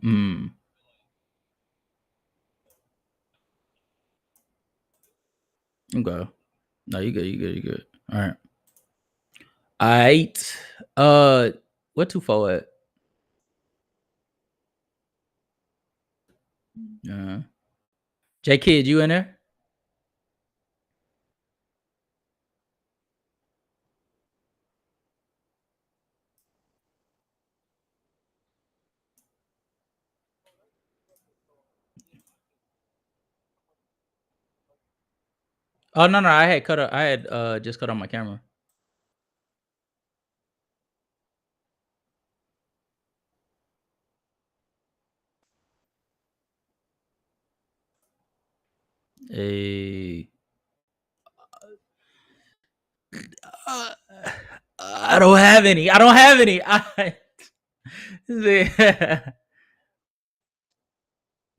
Mm. Okay. No, you good. You good. You good. All right. All right. What 2-4 at? J Kid, you in there? Oh no, I had cut. I had just cut on my camera. A. Uh, I don't have any. I don't have any.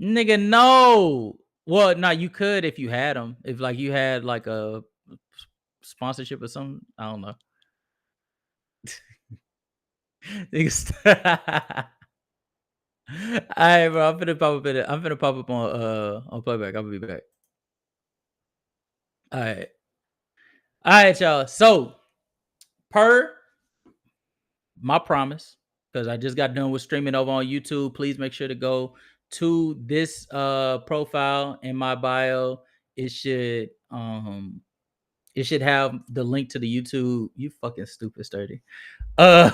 Nigga, no. Well, no, you could if you had them. If like you had like a sponsorship or something. I don't know. Alright, bro. I'm finna pop up in it. I'm finna pop up on playback. I'm gonna be back. Alright. Alright, y'all. So per my promise, because I just got done with streaming over on YouTube. Please make sure to go to this profile in my bio. It should have the link to the YouTube. You fucking stupid sturdy. Uh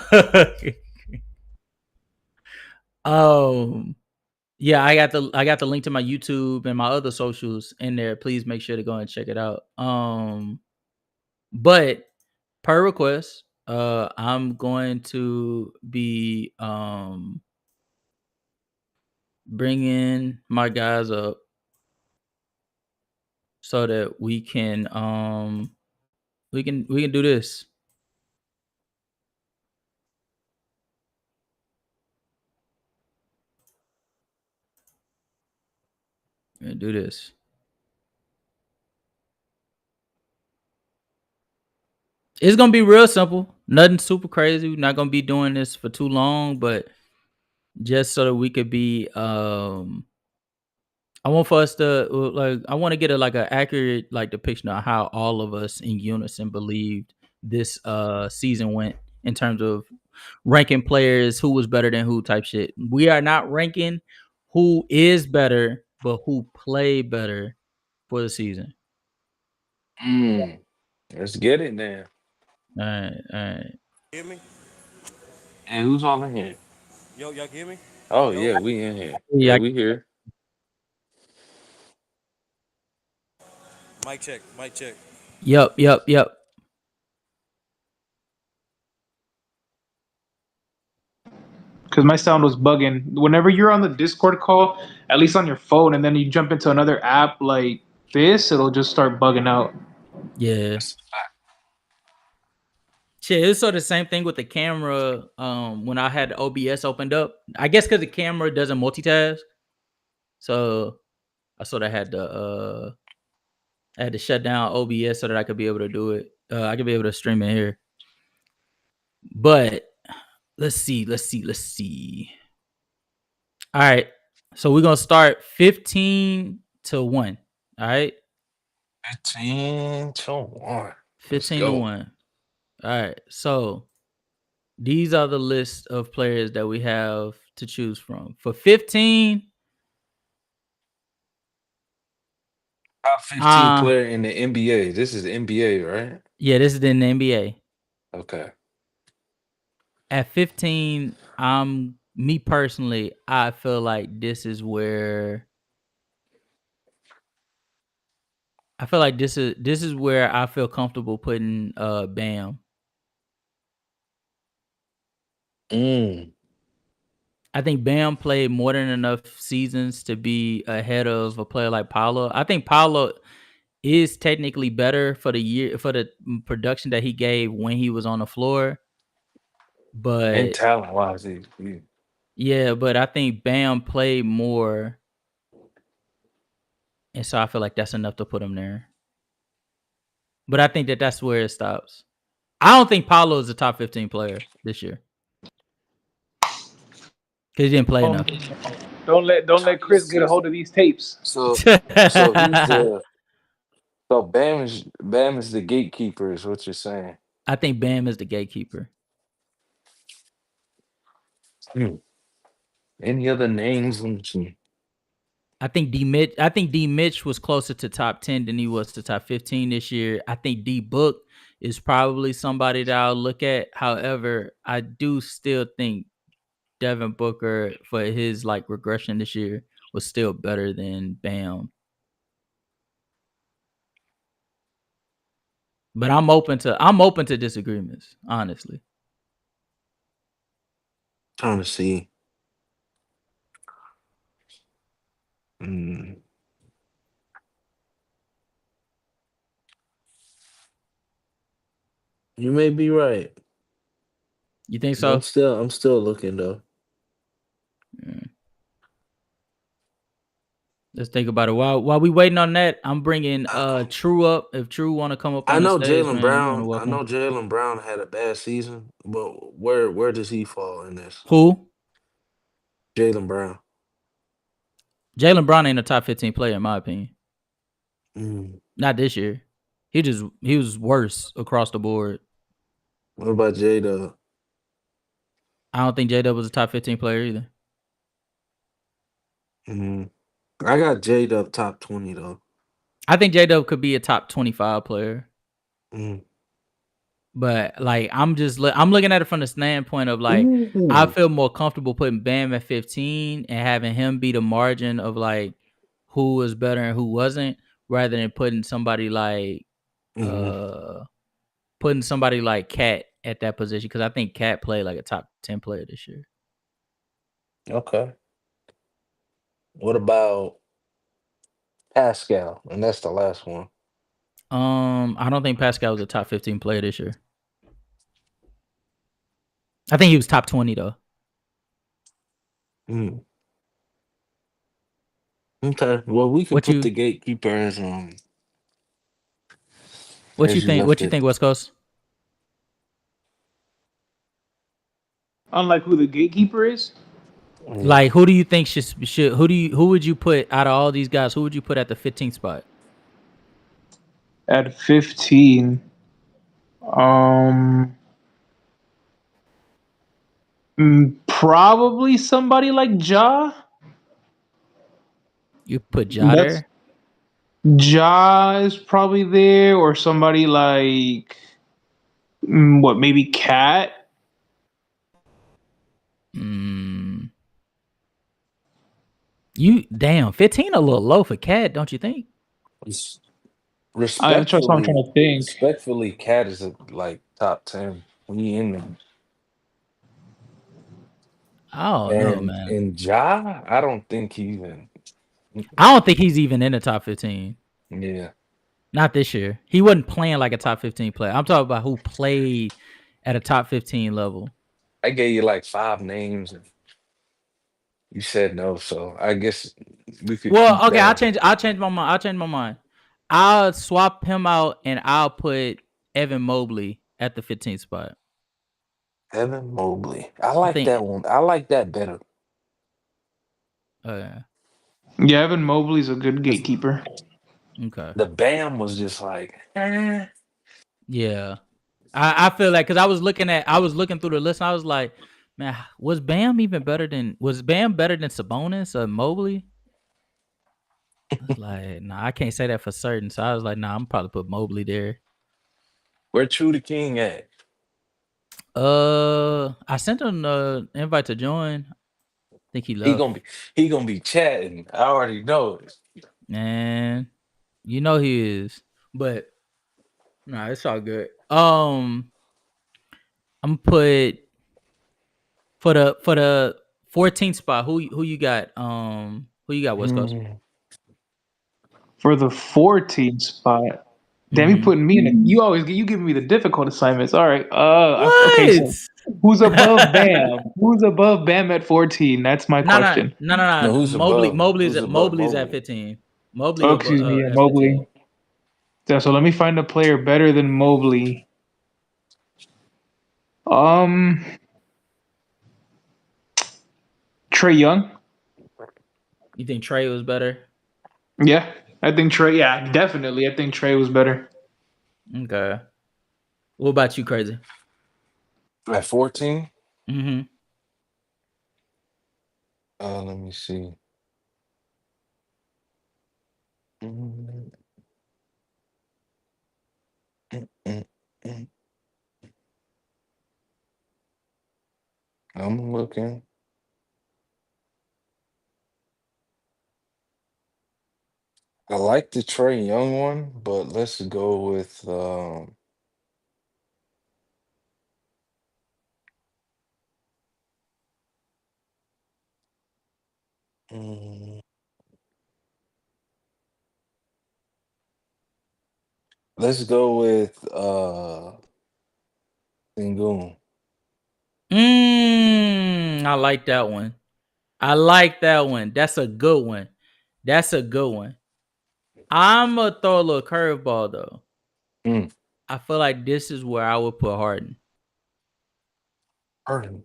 yeah, I got the link to my YouTube and my other socials in there. Please make sure to go and check it out. But per request, I'm going to be bringing my guys up so that we can do this. Do this. It's gonna be real simple. Nothing super crazy. We're not gonna be doing this for too long, but just so that we could be I want for us to I want to get a accurate depiction of how all of us in unison believed this season went in terms of ranking players who was better than who type shit. We are not ranking who is better, but who played better for the season. Let's get it then. All right. Hear me? And who's all in here? Yo, y'all hear me? Oh Yo? yeah, we in here. Yeah, Yeah. we here. Mic check, mic check. Yep. Because my sound was bugging. Whenever you're on the Discord call, at least on your phone, and then you jump into another app like this, it'll just start bugging out. Yeah. Shit, it's sort of the same thing with the camera. When I had the OBS opened up, I guess because the camera doesn't multitask, so I sort of had to shut down OBS so that I could be able to do it. I could be able to stream in here. But let's see. All right, so we're gonna start 15 to 1. All right, 15 to 1. 15 to 1. All right, so these are the list of players that we have to choose from. For 15, top 15 player in the NBA. This is the NBA, right? Yeah, this is in the NBA. Okay. At 15, me personally, I feel like this is where I feel comfortable putting Bam. I think Bam played more than enough seasons to be ahead of a player like Paolo. I think Paolo is technically better for the production that he gave when he was on the floor. But And talent wise, yeah, but I think Bam played more. And so I feel like that's enough to put him there. But I think that's where it stops. I don't think Paolo is a top 15 player this year. Because he didn't play enough. Don't let Chris get a hold of these tapes. So who's the Bam is the gatekeeper is what you're saying. I think Bam is the gatekeeper. Any other names? Let me see. I think D Mitch was closer to top 10 than he was to top 15 this year. I think D Book is probably somebody that I'll look at. However, I do still think Devin Booker for his like regression this year was still better than Bam. But I'm open to disagreements, honestly. Trying to see. You may be right. You think so? I'm still looking though. Yeah. Let's think about it. While we waiting on that, I'm bringing True up. If True want to come up, I on know the stage, Jaylen man, Brown. I know Jaylen Brown had a bad season, but where does he fall in this? Who? Jaylen Brown. Jaylen Brown ain't a top 15 player in my opinion. Not this year. He was worse across the board. What about J-Dub? I don't think J-Dub was a top 15 player either. I got J-Dub top 20 though. I think J-Dub could be a top 25 player. But like I'm looking at it from the standpoint of like I feel more comfortable putting Bam at 15 and having him be the margin of like who was better and who wasn't, rather than putting somebody like Cat at that position, because I think Cat played like a top 10 player this year. Okay. What about Pascal? And that's the last one. I don't think Pascal was a top 15 player this year. I think he was top 20 though. Okay. Well, we can put the gatekeeper as What you think? What you think, West Coast? Unlike who the gatekeeper is? Like, who do you think should who would you put out of all these guys? Who would you put at the 15th spot? At 15, probably somebody like Ja. You put Ja there? Ja is probably there, or somebody like maybe Cat. You 15 a little low for Cat, don't you think? That's what I'm trying to think. Respectfully, Cat is like top 10 when you in there. Oh no, man. And Ja, I don't think he even. I don't think he's even in the top 15. Yeah. Not this year. He wasn't playing like a top 15 player. I'm talking about who played at a top 15 level. I gave you like 5 names and you said no, so I guess we could. Well, okay, I'll change my mind. I'll swap him out and I'll put Evan Mobley at the 15th spot. Evan Mobley. I like that one. I like that better. Yeah, Evan Mobley's a good gatekeeper. Okay. The Bam was just like, Yeah. I feel like, because I was looking through the list and I was like, man, was Bam better than Sabonis or Mobley? I was like, nah, I can't say that for certain. So I was like, nah, I'm probably put Mobley there. Where True the King at? I sent him an invite to join. I think he left. He gonna be chatting. I already know it. Man, you know he is. But nah, it's all good. I'm gonna put for the 14th spot. Who you got? Who you got, West Coast? For the 14th spot. Damn, you putting me in it. You giving me the difficult assignments. All right. Okay. So who's above Bam? Who's above Bam at 14? That's my question. No. Who's Mobley's at 15. Mobley. Oh, excuse me. Mobley. So let me find a player better than Mobley. Trae Young. You think Trey was better? Yeah, I think Trey. Yeah, definitely. I think Trey was better. Okay. What about you, Crazy? At 14, Mm-hmm. let me see. Mm, mm, mm, mm. I'm looking. I like the Trey Young one, but let's go with mm, let's go with Sengun. I like that one. I like that one. That's a good one. That's a good one. I'm gonna throw a little curveball though. Mm. I feel like this is where I would put Harden. Harden.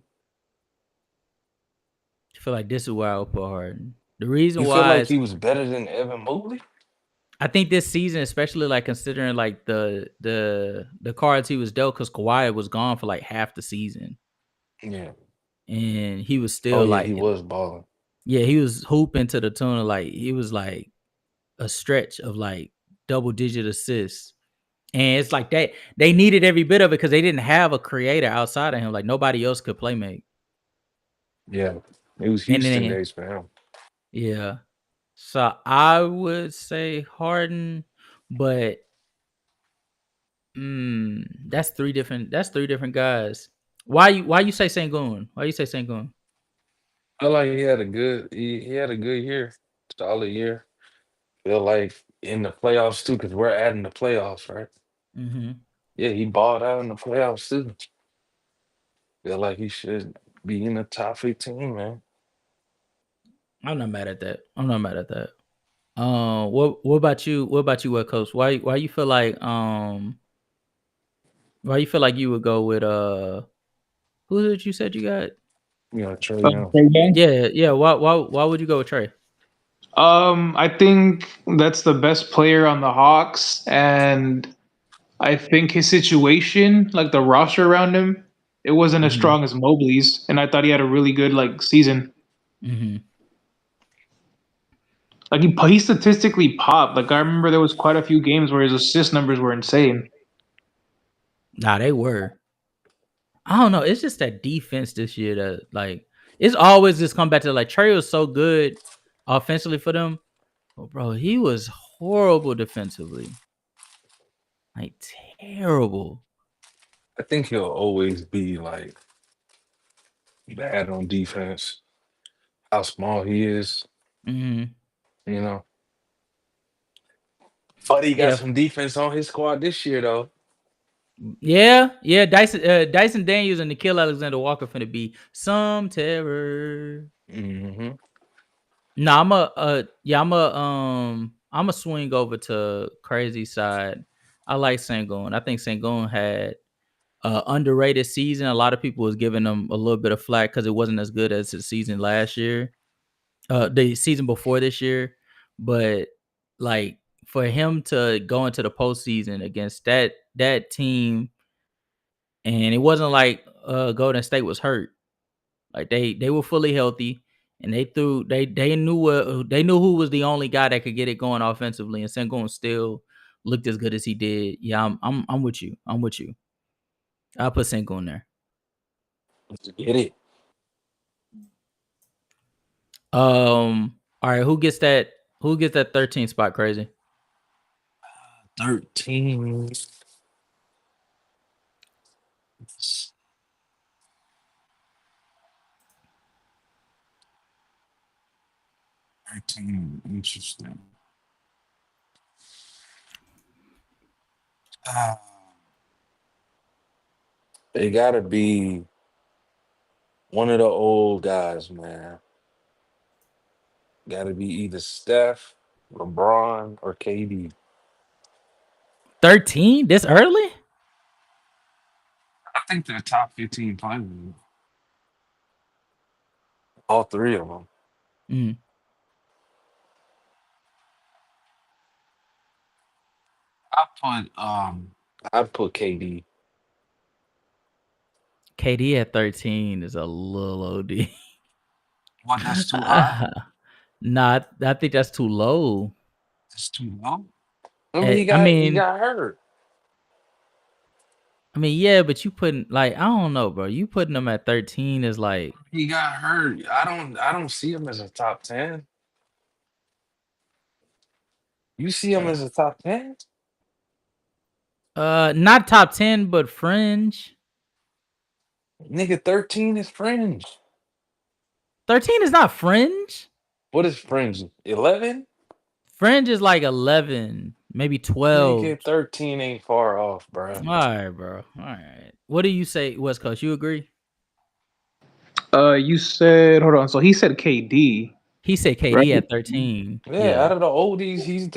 I feel like this is where I would put Harden. The reason You feel why like is he was better than Evan Mobley? I think this season, especially like considering like the cards he was dealt, because Kawhi was gone for like half the season, Yeah. and he was Oh still yeah, like, he was balling. yeah, he was hooping to the tune of like he was like a stretch of like double digit assists. And it's like they needed every bit of it because they didn't have a creator outside of him. Like nobody else could play make. Yeah. It was And Houston then days for him. yeah. So I would say Harden, but that's three different guys. Why you say Sengun? Why you say Sengun? I like he had a good year. Solid year. Feel like in the playoffs too, because we're adding the playoffs, right? Mm-hmm. Yeah, he balled out in the playoffs too. Feel like he should be in the top 15, man. I'm not mad at that. I'm not mad at that. What about you? What about you, West Coast? Why you feel like you would go with who did you said you got? You know, Trey Young. Trey Young? Yeah. Why would you go with Trey? I think that's the best player on the Hawks, and I think his situation, like the roster around him, it wasn't as Mm-hmm. strong as Mobley's, and I thought he had a really good like season. Mm-hmm. Like he statistically popped. Like I remember there was quite a few games where his assist numbers were insane. Nah, they were. I don't know. It's just that defense this year that like it's always just come back to like Trey was so good offensively for them. But bro, he was horrible defensively. Like terrible. I think he'll always be like bad on defense. How small he is, Mm-hmm. you know. But he got Yeah. some defense on his squad this year though. Yeah. Dyson Daniels and Nikhil Alexander Walker finna be some terror. Hmm. No, I'm a swing over to crazy side. I like Sangoon. I think Sangoon had underrated season. A lot of people was giving him a little bit of flack because it wasn't as good as the season last year, the season before this year. But like for him to go into the postseason against that team, and it wasn't like Golden State was hurt. Like they were fully healthy, and they knew who was the only guy that could get it going offensively, and Sengun still looked as good as he did. Yeah, I'm with you. I'm with you. I'll put Sengun there. Let's get it. All right, who gets that? Who gets that 13 spot? Crazy. 13. 13. Interesting. Ah, They gotta be one of the old guys, man. Gotta be either Steph, LeBron, or KD. 13 this early? I think they're top 15 players. All three of them. Mm. I put KD. KD at 13 is a little OD. What? That's too high. Nah, I think that's too low. That's too low. I mean, he I mean, got hurt. yeah, but you putting like I don't know, bro. You putting them at 13 is like He got hurt. I don't see him as a top 10. You see him as a top 10? not top 10, but fringe. Nigga, 13 is fringe. 13 is not fringe. What is fringe? 11? Fringe is like 11, maybe 12. Nigga, 13 ain't far off, bro. All right, bro. All right. What do you say, West Coast? You agree? You said hold on. So he said KD. He said KD Right. at 13. Yeah, out of the oldies, he's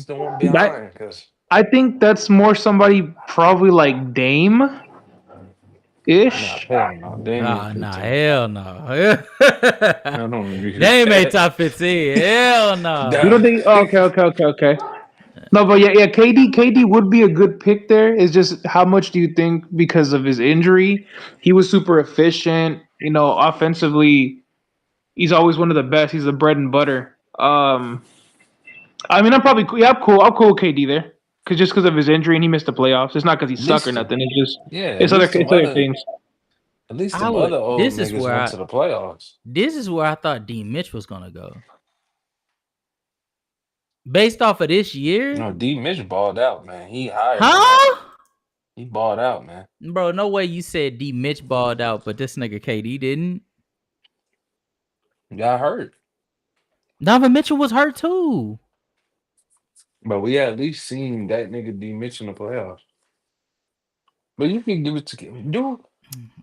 the one behind. Cause I think that's more somebody probably like Dame ish. hell no. Dame ain't Nah, 15. hell no. I don't agree with Dame ain't that. top 15. Hell no. Nah. You don't think? Okay. No, but yeah. KD would be a good pick there. It's just how much do you think because of his injury? He was super efficient. You know, offensively, he's always one of the best. He's the bread and butter. I mean, I'm cool. I'm cool with KD there, because of his injury and he missed the playoffs. It's not because he suck or nothing. It's just it's other things. At least I the would- other old this is niggas where went I- to the playoffs. This is where I thought D Mitch was gonna go. Based off of this year, No, D Mitch balled out, man. He hired. huh? He balled out, man. Bro, no way you said D Mitch balled out, but this nigga KD didn't. He got hurt. Donovan Mitchell was hurt too. But we at least seen that nigga D Mitch in the playoffs. But you can give it to do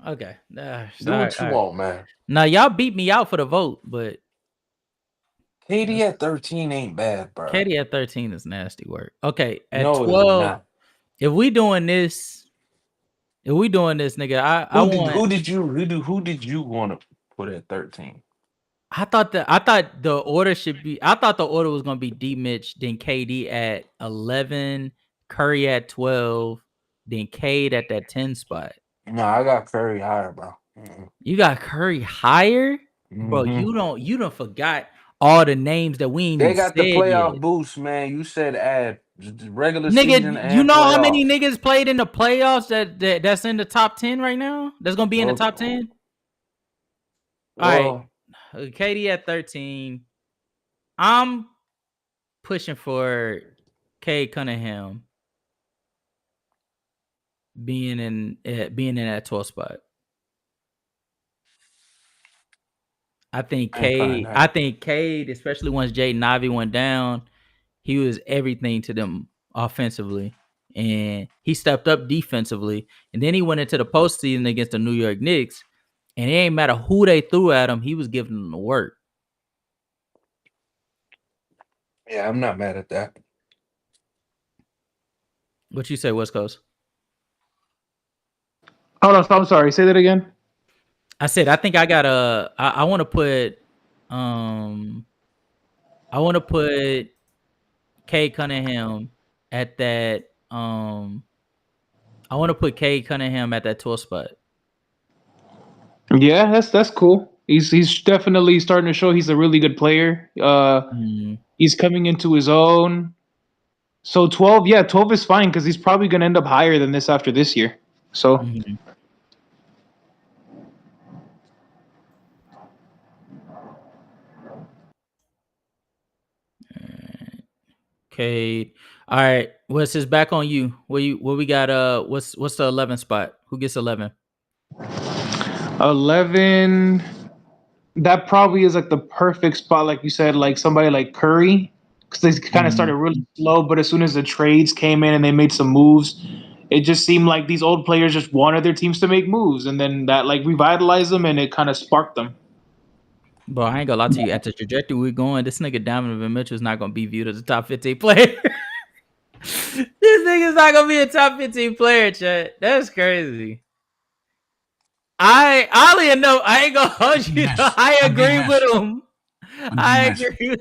Okay. what you want, man. Now y'all beat me out for the vote, but KD at 13 ain't bad, bro. KD at 13 is nasty work. Okay, at No, it's 12, not. if we doing this, nigga, Who did you want to put at 13? I thought the order should be. I thought the order was gonna be D Mitch, then KD at 11, Curry at 12, then Cade at that 10 spot. No, I got Curry higher, bro. Mm-mm. You got Curry higher, bro. Mhm. You don't forgot all the names that we ain't They even got the said playoff yet. boost, man. You said add regular season. Nigga, And you know how playoff. many niggas played in the playoffs that's in the top 10 right now? That's gonna be in the top 10. All right. KD at 13. I'm pushing for Cade Cunningham being in that 12 spot. I think Cade, especially once Jaden Ivey went down, he was everything to them offensively. And he stepped up defensively. And then he went into the postseason against the New York Knicks. And it ain't matter who they threw at him, he was giving them the work. Yeah, I'm not mad at that. What you say, West Coast? Hold on, I'm sorry. Say that again. I said I think I got I want to put Cade Cunningham at that I want to put Cade Cunningham at that 12 spot. Yeah, that's cool. He's definitely starting to show he's a really good player. He's coming into his own. So 12 is fine because he's probably going to end up higher than this after this year. So Cade. All right, Wes is back on you. What we got? What's the 11th spot? Who gets 11? 11. That probably is like the perfect spot, like you said, like somebody like Curry, because they kind of started really slow, but as soon as the trades came in and they made some moves, it just seemed like these old players just wanted their teams to make moves, and then that like revitalized them and it kind of sparked them. Bro, I ain't gonna lie to you. At the trajectory we're going, this nigga Donovan Mitchell is not gonna be viewed as a top 15 player. This nigga's not gonna be a top 15 player, chat. That's crazy. Oddly enough, I ain't gonna hold you. I agree with him. I agree.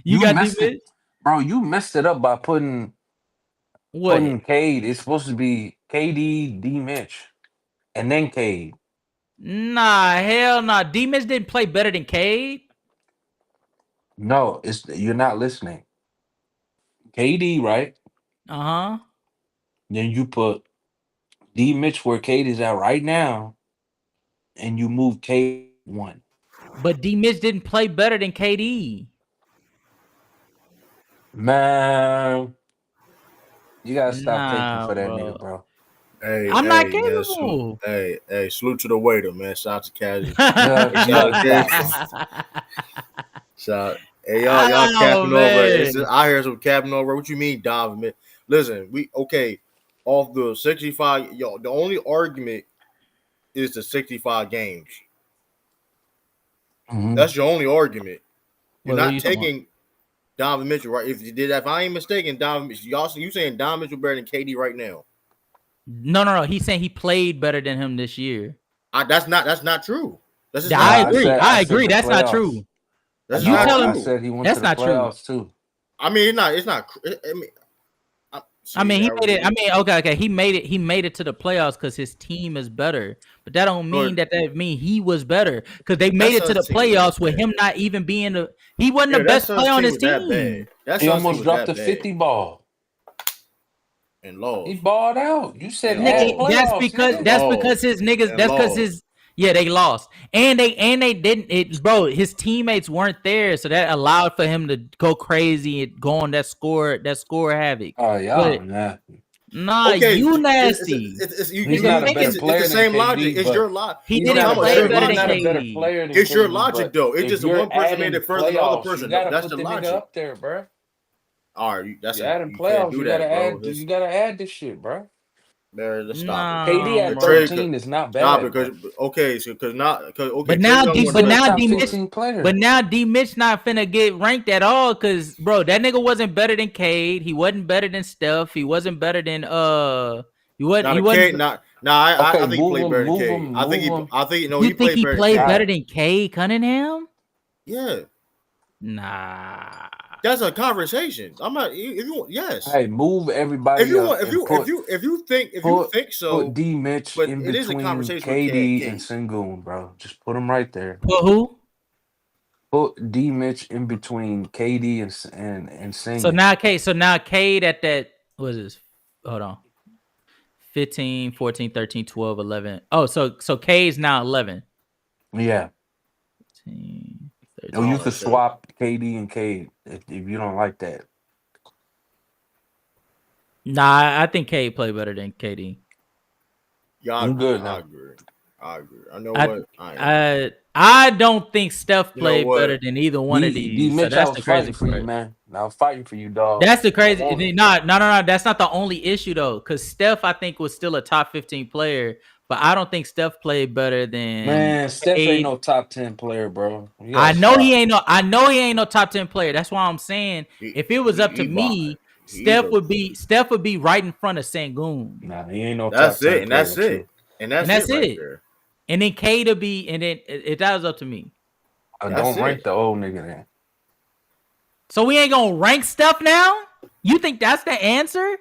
You got D Mitch? Bro, you messed it up by putting What? Cade. It's supposed to be KD, D Mitch, and then Cade. Nah, hell nah. D-Mitch didn't play better than Cade. No, you're not listening. KD, right? Uh-huh. Then you put D Mitch where Cade is at right now, and you move Cade one. But D-Mitch didn't play better than KD. Man, you gotta stop caping Nah, for that bro. nigga, bro. Hey, I'm not yeah, capable. hey, salute to the waiter, man. Shout out to Kazi. Yeah, you gotta Okay. stop, bro. Shout. Hey, y'all Oh, capping over. man. I hear some capping over. What you mean, Donovan? Listen, off the 65. Yo, the only argument is the 65 games. Mhm. That's your only argument. You're What are not you talking taking Donovan Mitchell, right? If I ain't mistaken, you saying Donovan Mitchell better than KD right now? No. He's saying he played better than him this year. That's not true. That's just I not agree. true. I said agree. the That's not playoffs. true. That's You not telling I true. said he went That's to the not true. playoffs too. I mean, it's not. I mean, he made it. I mean, okay. He made it to the playoffs because his team is better. But that don't mean that mean he was better because they made it to the playoffs with him not even being he wasn't the best player on his team. He almost dropped the 50 ball and lost. He balled out. You said Nigga, that's because his niggas. That's because his. Yeah, they lost, and they didn't. Bro, his teammates weren't there, so that allowed for him to go crazy and go on that score havoc. Oh yeah, nah, you nasty. He's not a better player. It's the same than logic. KD, It's your logic. He didn't play better than KD. It's your logic though. It's just one person made it further than the other person. You gotta That's put the the logic nigga up there, bro. All right, that's adding playoffs. You gotta add. You gotta add this shit, bro. Let's stop. KD at 13 is not bad. But now D Mitch not finna get ranked at all because bro, that nigga wasn't better than Cade. He wasn't better than Steph. He wasn't better than I think he played better than Cade. You think he played better than Cade Cunningham? Yeah. Nah. That's a conversation. I'm not. If you want, yes. Hey, move everybody. If you think so, put D Mitch in between KD and Sengun, bro. Just put him right there. Put who? Put D Mitch in between KD and Sengun. So now Cade at that. What is this? Hold on. 15, 14, 13, 12, 11. Oh, so Cade's now 11. Yeah. 15, 13, no, you could swap KD and Cade if you don't like that. Nah, I think Cade played better than KD. Yeah, I'm good I now. agree. I know what. I don't think Steph played better than either one of these. D Mitch, so that's I was the crazy fighting for you, man. I was fighting for you, dog. That's the crazy. No. That's not the only issue though, because Steph I think was still a top 15 player, but I don't think Steph played better than. Man, Steph ain't no top 10 player, bro. I know he ain't no top 10 player. That's why I'm saying if it was up to me, Steph would be right in front of Sengun. Nah, he ain't no. That's top 10 it, and that's player, it, and that's it. Right, and then Cade will be, and then if that was up to me. Don't rank the old nigga then. So we ain't gonna rank Steph now? You think that's the answer?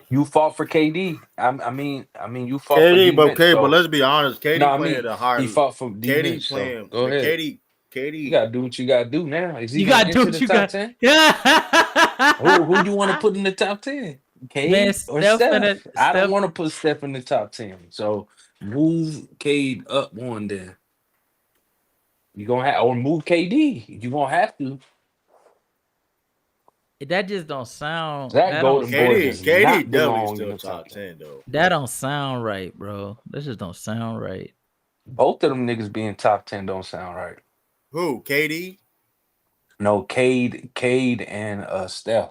You fought for KD. I mean, you fought KD, for D-Mitch, but let's be honest. KD playing at a higher. He fought for D-Mitch, playing. Go ahead. KD. You gotta do what you gotta do now. Is he you gotta do what you got. 10? Yeah. Who do you want to put in the top 10? Cade or Steph? I don't want to put Steph in the top 10. So move Cade up one there. You gonna have or move KD. You gonna have to. That just don't sound. That golden boy KD definitely still top 10 though. That don't sound right, bro. This just don't sound right. Both of them niggas being top 10 don't sound right. Who? KD? No, Cade and Steph.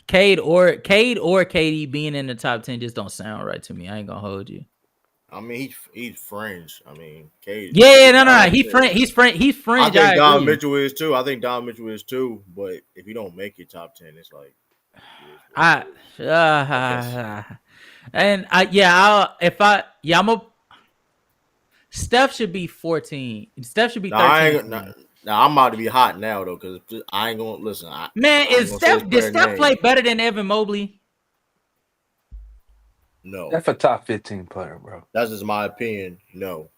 Cade or KD being in the top 10 just don't sound right to me. I ain't gonna hold you. I mean, he's fringe. I mean, Cade. Yeah, no. He's fringe. I think Don Mitchell is too. But if you don't make your top 10, it's like. Steph should be 14. Steph should be 13. Now I'm about to be hot now though, because I ain't gonna listen. Did Steph play better than Evan Mobley? No, That's a top 15 player, bro. that's just my opinion. No,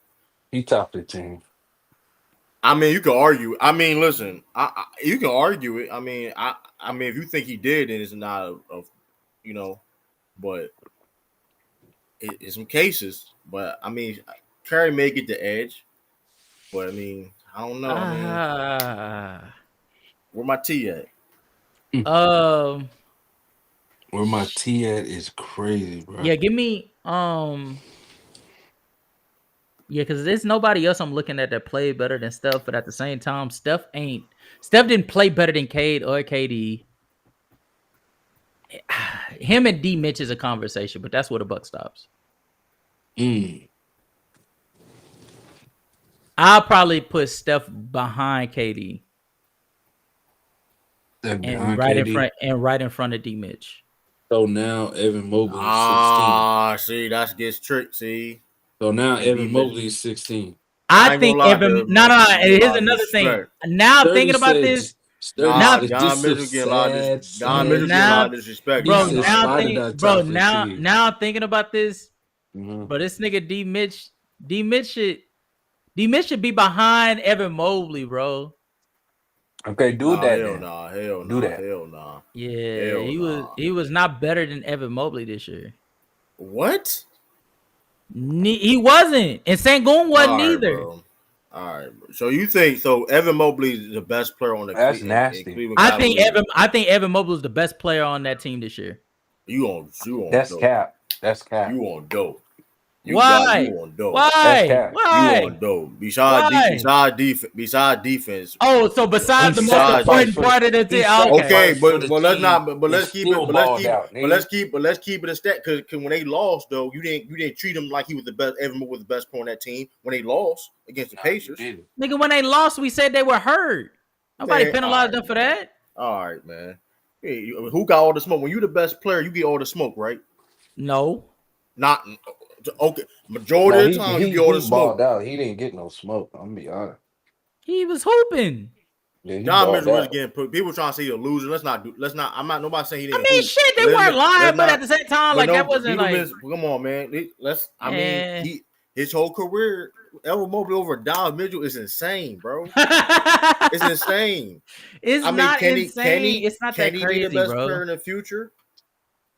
He top 15. I mean you can argue. I mean, listen, you can argue it. I mean, if you think he did, then it's not but it's some cases. But I mean, Curry may get the edge, but I mean, I don't know. I mean, where my T at? Where my T at is crazy, bro. Yeah, give me because there's nobody else I'm looking at that played better than Steph, but at the same time, Steph didn't play better than Cade or KD. Him and D Mitch is a conversation, but that's where the buck stops. I'll probably put Steph behind KD. Right in front of D Mitch. So now Evan Mobley is 16. See, that gets tricked. See. So now Evan Mobley is 16. I think Evan. No. Here's another thing. Now I'm thinking about this. Now Don Mitchell getting a lot of disrespect. Bro, now I'm thinking about this. But this nigga D Mitch should be behind Evan Mobley, bro. Okay, do that. Hell nah. Yeah, he was not better than Evan Mobley this year. What? He wasn't, and Sengun wasn't either. Bro. All right, bro. So you think Evan Mobley is the best player on the That's team? nasty. I think Evan Mobley is the best player on that team this year. You on That's dope. cap. That's cap. You on dope. Why? You on dope. Why? You on dope. Besides defense. Oh, so besides the most important part of the team. Okay, but let's keep it a stat because when they lost though, you didn't treat him like he was the best. Evan was the best player on that team when they lost against the Pacers. Nigga, when they lost, we said they were hurt. Nobody penalized them for that. All right, man. Hey, who got all the smoke? When you the best player, you get all the smoke, right? No. Not okay. Majority of the time, you get all the smoke. Out. He didn't get no smoke. I'm gonna be honest. He was hooping. Yeah, Don Mitchell was getting put. People trying to say he's a loser. Let's not. I'm not. Nobody saying he didn't. I mean, shit, they weren't lying, but at the same time, like that wasn't like. Come on, man. His whole career, Evan Mobley over Don Mitchell is insane, bro. It's insane. It's not insane. It's not that crazy, bro. Can he be the best player in the future?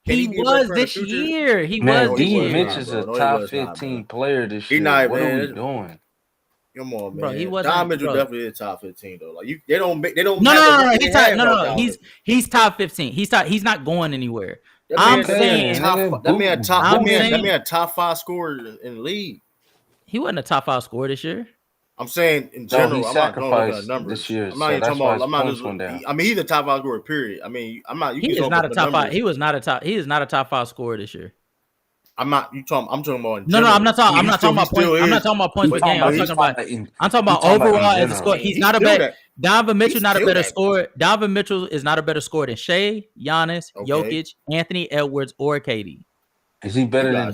He was this year. He was. D Mitch is a top 15 player this year. What are we doing? Come on, man. Bro, he wasn't. Don Mitchell definitely is top 15 though. Like they don't. No. He's top 15. He's not going anywhere. I'm saying that man a top 5 scorer in the league. He wasn't a top 5 scorer this year. I'm saying in general. I'm not going to numbers this year. I'm not even talking about. I'm not. I mean, he's a top 5 scorer. Period. I mean, I'm not. He is not a top 5. He is not a top 5 scorer this year. I'm not. I'm talking about. No, I'm not talking. I'm not talking about points. I'm not talking about points per game. I'm talking about overall as a score. He's not a better. Donovan Mitchell not a better scorer. Donovan Mitchell is not a better scorer than Shea, Giannis, Jokic, Anthony Edwards, or KD. Is he better than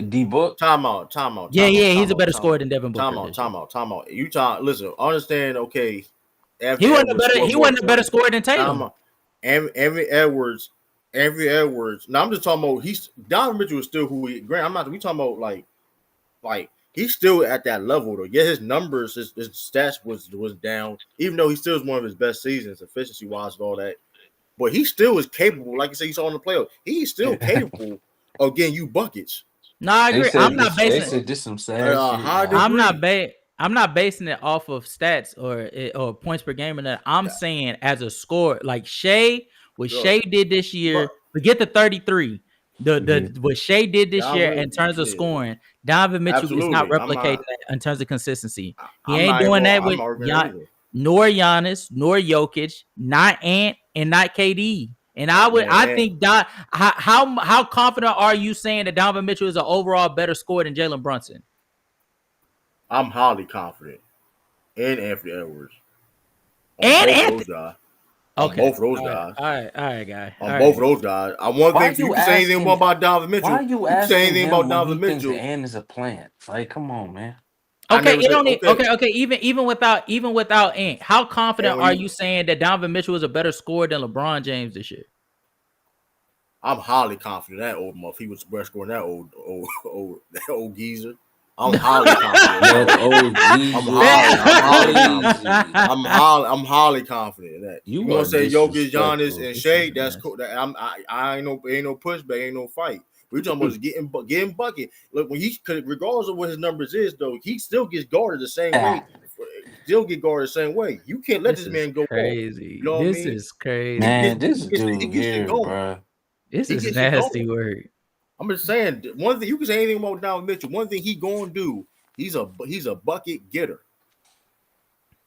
D Book? Time out. Yeah, he's a better scorer than Devin Booker. Time out. You listen, understand, okay. He wasn't a better scorer than Tatum. Anthony Edwards. Now I'm just talking about Donovan Mitchell is still who he. Grant, we talking about like he's still at that level though. Yeah, his numbers, his stats was down, even though he still is one of his best seasons, efficiency wise, and all that. But he still is capable, like you said, you saw in the playoffs. He's still capable of getting you buckets. No, I agree. I'm not basing I'm not basing it off of stats or points per game, and that I'm saying as a score, like Shea. What Shea did this year, forget the 33. What Shea did this year in terms of scoring, Donovan Mitchell is not replicating that in terms of consistency. He ain't doing that with nor Giannis, nor Jokic, not Ant, and not KD. And I think how confident are you saying that Donovan Mitchell is an overall better scorer than Jalen Brunson? I'm highly confident. And Anthony Edwards. Okay. Both of those guys. All right, guy. Both of those guys. I want to think you can say anything more about Donovan Mitchell. Why are you asking anything about Donovan Mitchell? And is a plant. Like, come on, man. Okay, it don't okay. Even without Ant, how confident are you saying that Donovan Mitchell is a better scorer than LeBron James this year? I'm highly confident that old muff. He was the best scorer than that old geezer. I'm highly confident. I'm highly confident in that. You want to say Jokic, Giannis, and Shea? That's cool. I ain't no pushback, ain't no fight. We're talking about getting bucket. Look, when regardless of what his numbers is, though, he still gets guarded the same way. Still get guarded the same way. You can't let this man go. Crazy. You know this is crazy. Man, this dude here, bro. This is nasty work. I'm just saying, one thing you can say anything about Donovan Mitchell. One thing he gonna do, he's a bucket getter.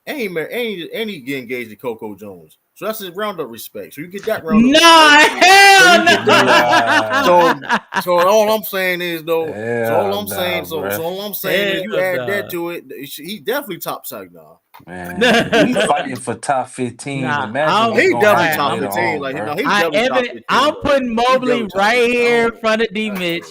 And he get engaged to Coco Jones. So that's his roundup respect. So you get that roundup. Hell no. So all I'm saying is though. All I'm saying is you add that to it. He definitely top side now. Man, he's fighting for top 15. He definitely top 15. I'm putting Mobley right here in front of D Mitch.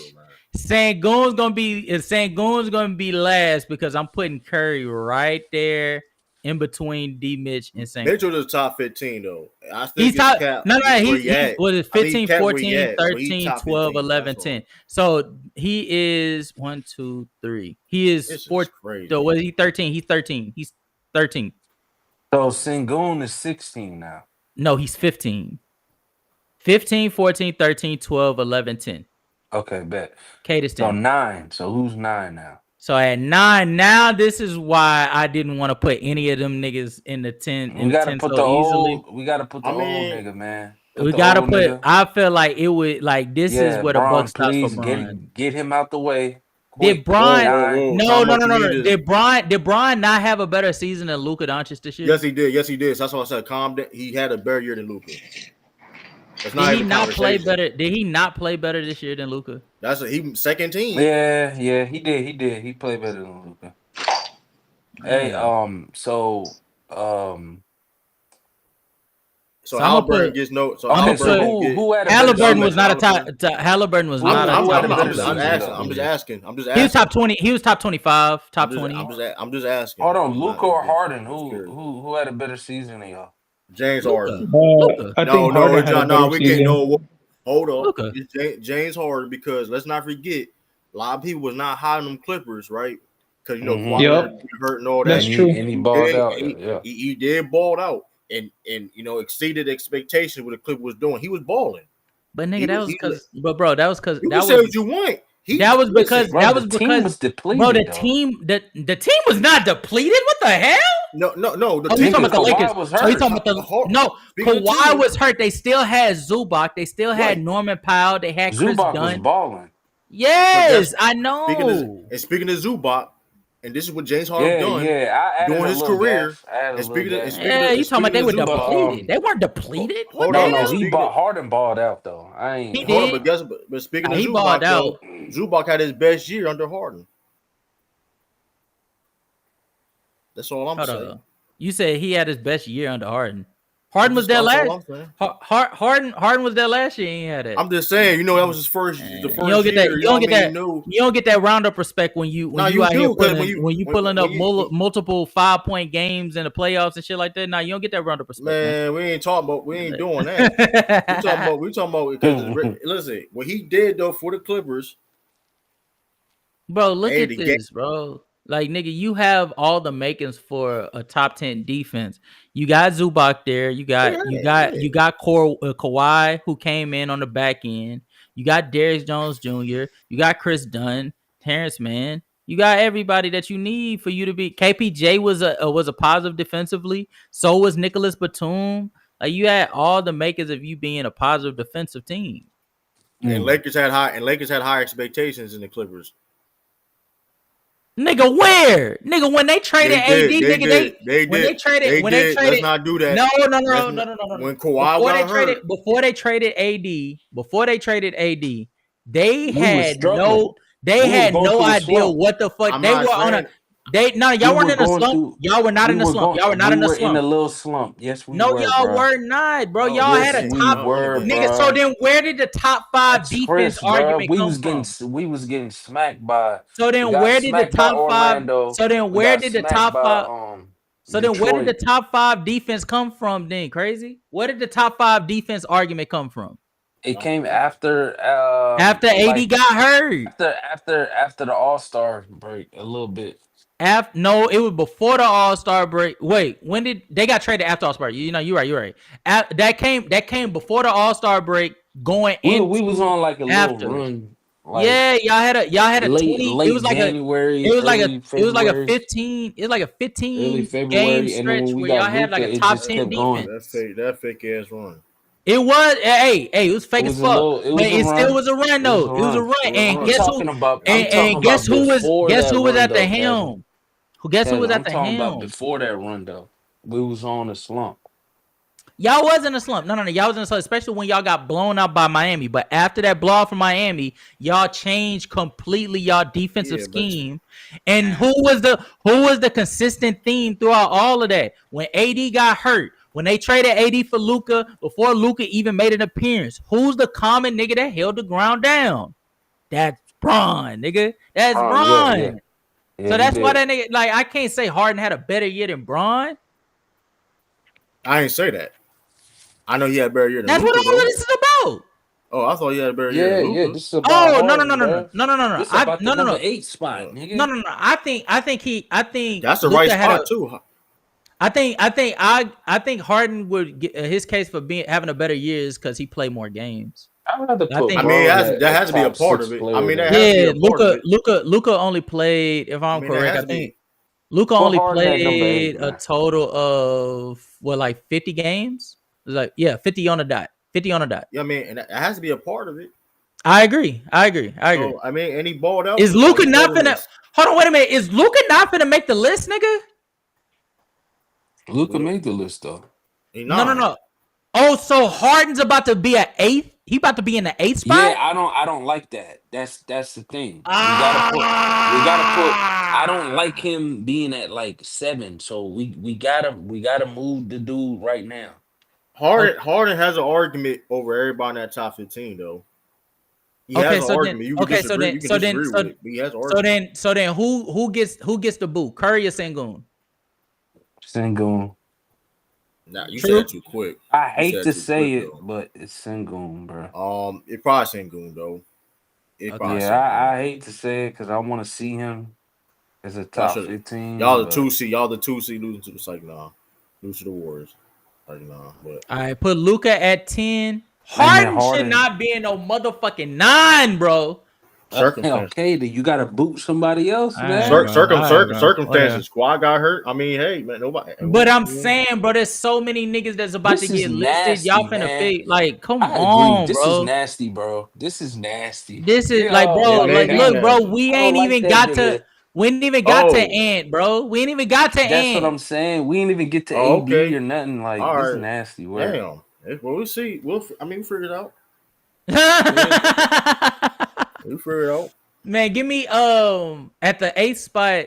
Sengun's gonna be last because I'm putting Curry right there in between D Mitch and Sengun. Mitchell is top 15 though. I think he's top. He was 15, 14, 13, 12, 11, 10. So he is 1, 2, 3. He is 4. So what is he? 13. He's 13. He's 13. So Sengun is 16 now. No, he's 15. 15, 14, 13, 12, 11, 10. Okay, bet. Kate is 10. So 9. So who's 9 now? So at 9, now this is why I didn't want to put any of them niggas in the 10. We gotta put the old. We gotta put the old nigga, man. We gotta put. Nigga. I feel like it would like this is where the buck stops for Bron. Get him out the way. Did Bron? No. Did Bron not have a better season than Luka Doncic this year? Yes, he did. So that's why I said calm down. He had a better year than Luka. Did he not play better? Did he not play better this year than Luka? He second team. Yeah, he did. He played better than Luka. Hey, So Halliburton gets no. So Halliburton was not a top. Halliburton was not a top. I'm just asking. He was top 20. He was top 25. Top 20. I'm just asking. Hold on, Luka or Harden? Who had a better season than y'all? James Harden. No, we can't know. Hold on, James Harden, because let's not forget, a lot of people was not high on them Clippers, right? Because hurt and all that. That's true. And he balled out. He did ball out, and exceeded expectations what the Clippers was doing. He was balling. But nigga, that was because. But bro, that was because that was what you want. That was because the team was depleted. Bro, the team was not depleted. What the hell? No. The team talking about the Lakers. Was hurt. Talking about Kawhi was hurt. They still had Zubac. They still had Norman Powell. They had Chris Dunn. Was balling. Yes, I know. Speaking of Zubac, and this is what James Harden done during his career. You talking about they were depleted? They weren't depleted. Harden balled out though. I ain't. He did. But speaking of Zubac, though, Zubac had his best year under Harden. That's all I'm saying. You said he had his best year under Harden. Harden was there last. Harden was there last year. He had it. I'm just saying, that was his first. The first you don't get that. You don't get that roundup respect when you out here pulling up multiple 5-point games in the playoffs and shit like that. Now you don't get that roundup respect. Man, we ain't doing that. we talking about because listen, what he did though for the Clippers. Bro, look at this, bro. Like, nigga, you have all the makings for a top 10 defense. You got Zubac there. You got Kawhi, who came in on the back end. You got Darius Jones Jr. You got Chris Dunn, Terrence Mann. You got everybody that you need for you to be. KPJ was a positive defensively. So was Nicholas Batum. Like, you had all the makings of you being a positive defensive team. And Lakers had high expectations in the Clippers. Nigga, where? Nigga, when they traded AD, they traded. Let's not do that. No. When Kawhi before they traded AD, they had no idea what the fuck they were on. Y'all weren't in a slump. Y'all were not in a slump. Y'all were not in a slump. We were in a little slump. Yes, we were. No, y'all were not, bro. Y'all had a top nigga. So then, where did the top 5 defense argument come from? We was getting smacked by. So then, where did the top 5? So then, where did the top 5? So then, where did the top 5 defense come from? Then, crazy. Where did the top 5 defense argument come from? It came after AD got hurt. After the All-Star break, a little bit. No, it was before the All-Star break. Wait, when did they got traded after All-Star break? You know, you're right. That came before the All-Star break. We was on like a little run. Like, yeah, y'all had a late 20. It was like January. It was like a 15. It was like a 15 game stretch where y'all had like a top 10 defense. That fake ass run. It was it was fake as fuck. It still was a run though. It was a run. And guess who was at the helm? Guess who was at the helm? Before that run though. We was on a slump. Y'all wasn't a slump. No. Y'all wasn't a slump, especially when y'all got blown out by Miami. But after that blowout from Miami, y'all changed completely y'all defensive scheme. And who was the consistent theme throughout all of that? When AD got hurt, when they traded AD for Luka, before Luka even made an appearance, who's the common nigga that held the ground down? That's Bron, nigga. That's Bron. Yeah, so that's why that nigga, like, I can't say Harden had a better year than Bron. I ain't say that. I know he had a better year than That's Luka, what all of this is about. Oh, I thought he had a better year than Luka. Yeah, this is about no. This is about the number 8 spot, nigga. No. I think that's the right spot too. I think Harden would get his case for having a better year is because he played more games. That has to be a part of it. I mean, Luka only played, if I'm correct, I think Luka only played a total of like 50 games. Like 50 on a dot. 50 on a dot. Yeah, I mean, and that has to be a part of it. I agree. So, I mean, and he balled out. Is Luka not finna? Hold on, wait a minute. Is Luka not finna make the list, nigga? Luka made the list though. No. Oh, so Harden's about to be at 8th. He about to be in the 8th spot. Yeah, I don't like that. That's the thing. We gotta put. I don't like him being at like 7. So we gotta move the dude right now. Harden has an argument over everybody in that top 15 though. He has an argument. So then who gets the boot? Curry or Sengun? Sengun. Nah, you said it too quick. I hate to say it, but it's Sengun, bro. It's probably Sengun though. I hate to say it because I want to see him as a top 15. Y'all the 2 seed. Y'all the 2 seed losing to lose to the Warriors. Like nah, but all right, put Luka at 10. Harden should not be in no motherfucking 9, bro. Okay, then you gotta boot somebody else, man. Circumstances. Squad got hurt. I mean, hey, man, nobody. But I'm saying, bro, there's so many niggas that's about to get listed. Y'all finna fake. Like, come on, this bro. This is nasty, bro. This is nasty. This is like, bro. Like, look, bro. We ain't even got to. We ain't even got to Ant, bro. We ain't even got to Ant. That's what I'm saying. We ain't even get to AD or nothing. Like, this is nasty. Damn. Well, we'll see. We'll figure it out. We figure it out. Man, give me at the 8th spot.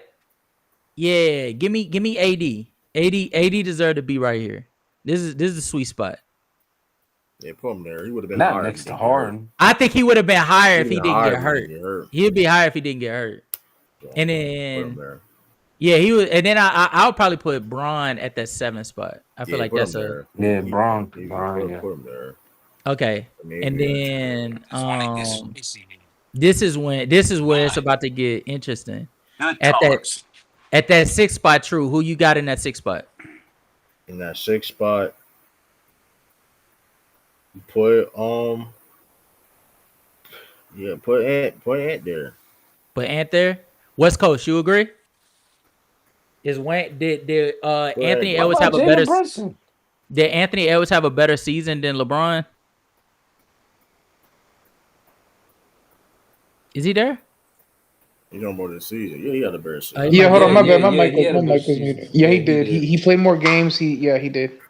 Yeah, give me AD. AD deserve to be right here. This is the sweet spot. Yeah, put him there. He would have been not next to Harden. I think he would have been higher if he didn't get hurt. He'd be higher if he didn't get hurt. So, and then he was, and then I'll probably put Bron at that 7th spot. I feel like that's Bron. Put him there. Okay, and then this is where it's about to get interesting. At that 6th spot, True. Who you got in that 6th spot? In that 6th spot, put Ant there. Put Ant there. West Coast, you agree? Did Anthony Edwards have a better? Did Anthony Edwards have a better season than LeBron? Is he there? You know more than season. Yeah, he had a better season. Hold on, my bad. My mic was muted. Yeah, he did. He played more games. He did.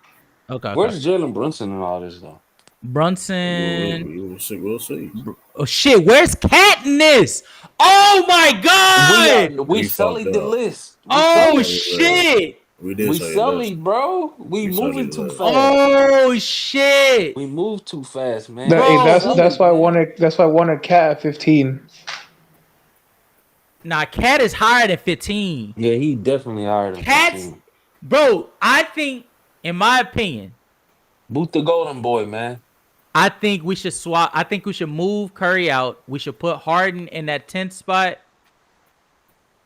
Okay. Where's Jalen Brunson and all this though? Brunson. We'll see. Oh shit, where's Cat in this? Oh my god! We sullied the list. Oh shit! We sullied, bro. We moving too fast. Oh shit! We move too fast, man. That's why I wanted Cat at 15. Nah, Cat is higher than 15. Yeah, he definitely higher than Cat's 15. Bro, I think, in my opinion, boot the golden boy, man. I think we should swap. I think we should move Curry out. We should put Harden in that 10th spot.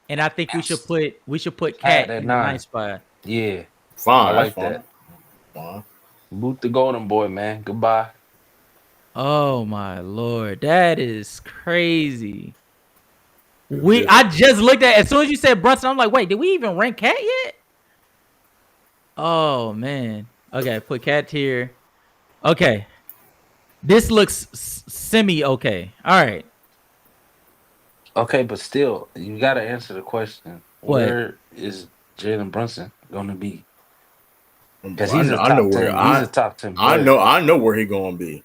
And I think we should put Cat in the 9th spot. Yeah. Fine. I like that. Fine. Boot the golden boy, man. Goodbye. Oh my lord. That is crazy. I just looked at, as soon as you said Brunson, I'm like, wait, did we even rank Cat yet? Oh man. Okay, put Cat here. Okay. This looks semi okay. All right. Okay, but still, you got to answer the question. What? Where is Jalen Brunson going to be? Because he's a top 10 player. I know where he's going to be.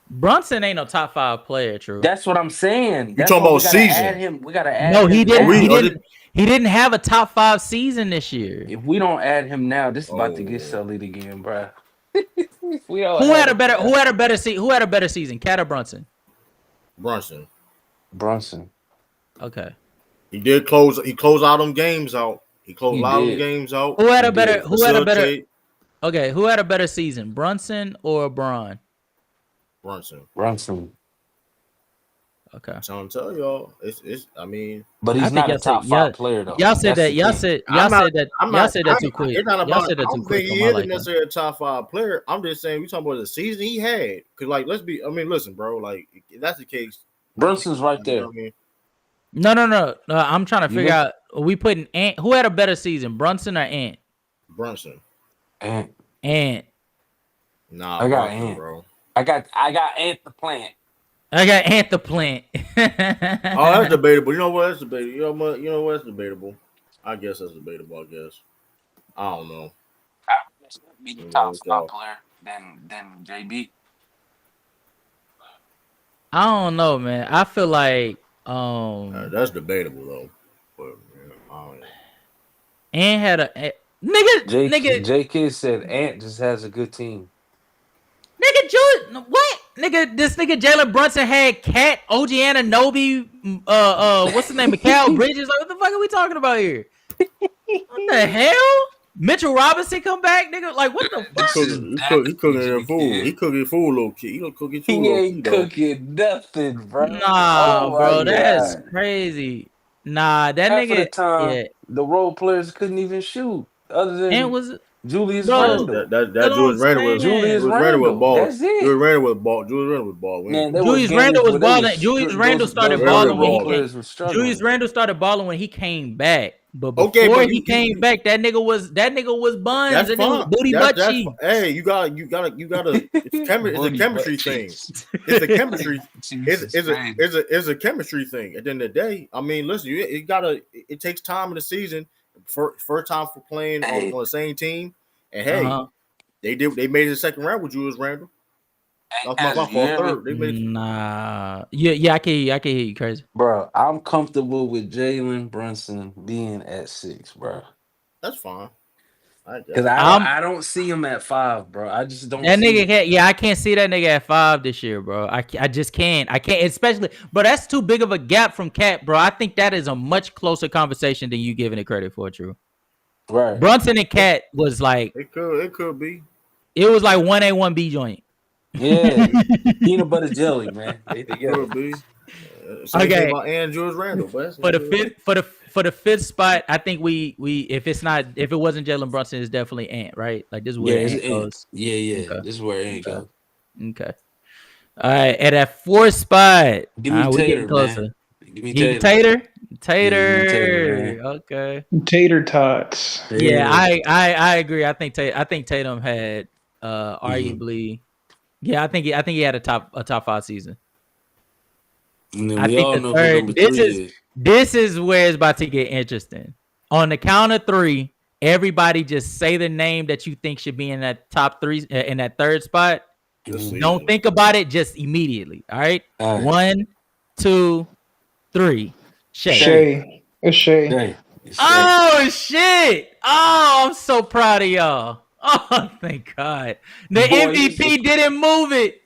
Brunson ain't no top 5 player, true. That's what I'm saying. You talking about season? We got to add him. No, he didn't. He didn't have a top 5 season this year. If we don't add him now, this is about to get sullied again, bro. Who had a better season, Cat or Brunson? Brunson. Okay. He closed all them games out. He closed a lot of them games out. Who had a better Okay, who had a better season, Brunson or Bron? Brunson. Okay. I'm trying to tell y'all, it's. I mean, but he's not a top 5 player though. Y'all said that. Y'all said that too quick. It's not about. I don't think he is necessarily a top 5 player. I'm just saying we talking about the season he had. Cause like, listen, bro. Like, if that's the case, Brunson's right there. I mean, no. I'm trying to figure out. Are we putting Ant? Who had a better season, Brunson or Ant? Brunson. Ant. Nah, I got Brunson, Ant, bro. I got Ant the plant. I got Ant the plant. Oh, that's debatable. You know what? That's debatable. You know what? That's debatable. I guess that's debatable. I don't know. I would be the top 5 player than JB. I don't know, man. I feel like that's debatable though. But I don't know. Ant had a nigga. J Kid said Ant just has a good team. Nigga, what? Nigga, this nigga Jalen Brunson had Cat, OG Anunoby, what's the name? Mikal Bridges. Like, what the fuck are we talking about here? What the hell? Mitchell Robinson come back, nigga. Like, what the fuck? He cooking that food. He cooking food, little kid. He don't cook it too. He ain't cooking nothing, bro. Nah, bro, that's crazy. Nah, that half nigga. Of the time, the role players couldn't even shoot. Other than Julius Randle. That Julius Randle was Julius Randle with ball. That's it. Julius Randle with ball. Julius Randle was balling. Julius Randle started balling when Julius Randle started balling when he came back. But before he came back, that nigga was buns. That nigga was booty butt cheeks. Hey, you gotta. It's a chemistry thing. It's a chemistry. It's a chemistry thing. At the end of the day, I mean, listen, it takes time in the season. First time for playing on the same team, and hey, they made it the second round with Julius Randle. Nah, yeah, I can hear you, crazy, bro. I'm comfortable with Jalen Brunson being at 6, bro. That's fine. Because I don't see him at 5, bro. I just don't. That nigga can't. Yeah, I can't see that nigga at 5 this year, bro. I just can't. I can't, especially, bro. That's too big of a gap from Cat, bro. I think that is a much closer conversation than you giving it credit for. True. Right. Brunson and Cat was like it could be. It was like 1A 1B joint. Yeah, peanut butter jelly, man. They together. Okay. About Julius Randle, but for the 5th spot, I think we if it wasn't Jalen Brunson, it's definitely Ant, right? Like this is where Ant goes. Yeah. Okay. This is where Ant goes. Okay. All right, at that 4th spot, give me Tater, closer. Man. Give me Tater. Tater. Okay. Tater tots. Yeah, I agree. I think Tatum had arguably. Yeah, I think he had a top 5 season. I think the third. This is where it's about to get interesting. On the count of 3, everybody just say the name that you think should be in that top 3 in that 3rd spot, Don't think about it. Just immediately. All right. 1, 2, 3. Shea. It's Shea. Oh shit! Oh, I'm so proud of y'all. Oh, thank God. The MVP didn't move it.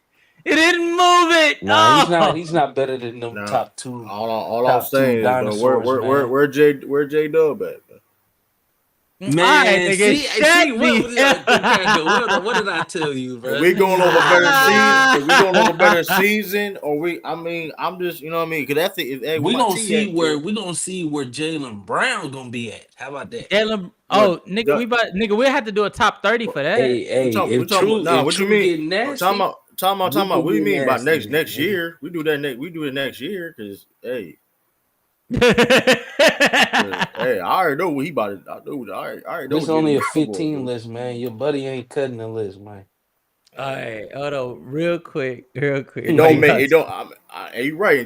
It didn't move it. No, he's not better than them top two. All I'm saying is though, where J Dub at? Man, see, what did I tell you, bro? We going over better season. We going over better season, or I'm just, you know what I mean? Because we gonna see where Jaylen Brown gonna be at. How about that? Nigga, we have to do a top 30 for that. What you mean? Talking about. What do you mean by next year? We do it next year because hey. Hey, I already know what he about to do. I already know. It's only a 15 list, man. Your buddy ain't cutting the list, man. All right, hold on, real quick. You're right. And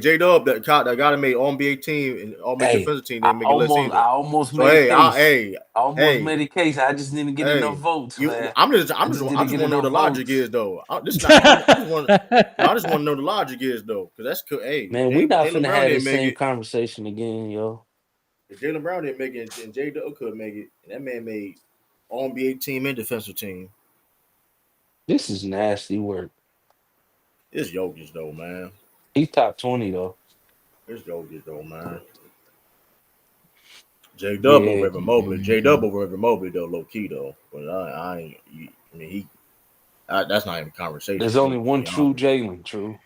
J Dub, that guy that made All-NBA team and All-NBA defensive team, didn't make a list either. I almost made a case. I just didn't get enough votes. I just want to know what the logic is, though. I just want to know the logic is, though, because that's cool. Hey, man, we not finna have the same conversation again, yo. If Jaylen Brown didn't make it, and J Dub could make it, and that man made All-NBA team and defensive team. This is nasty work. It's Jokic, though, man. He's top 20, though. It's Jokic, though, man. J Dub over Evan Mobley. J Dub over Evan Mobley, though, low key, though. But that's not even a conversation. There's only one true Jaylen, true.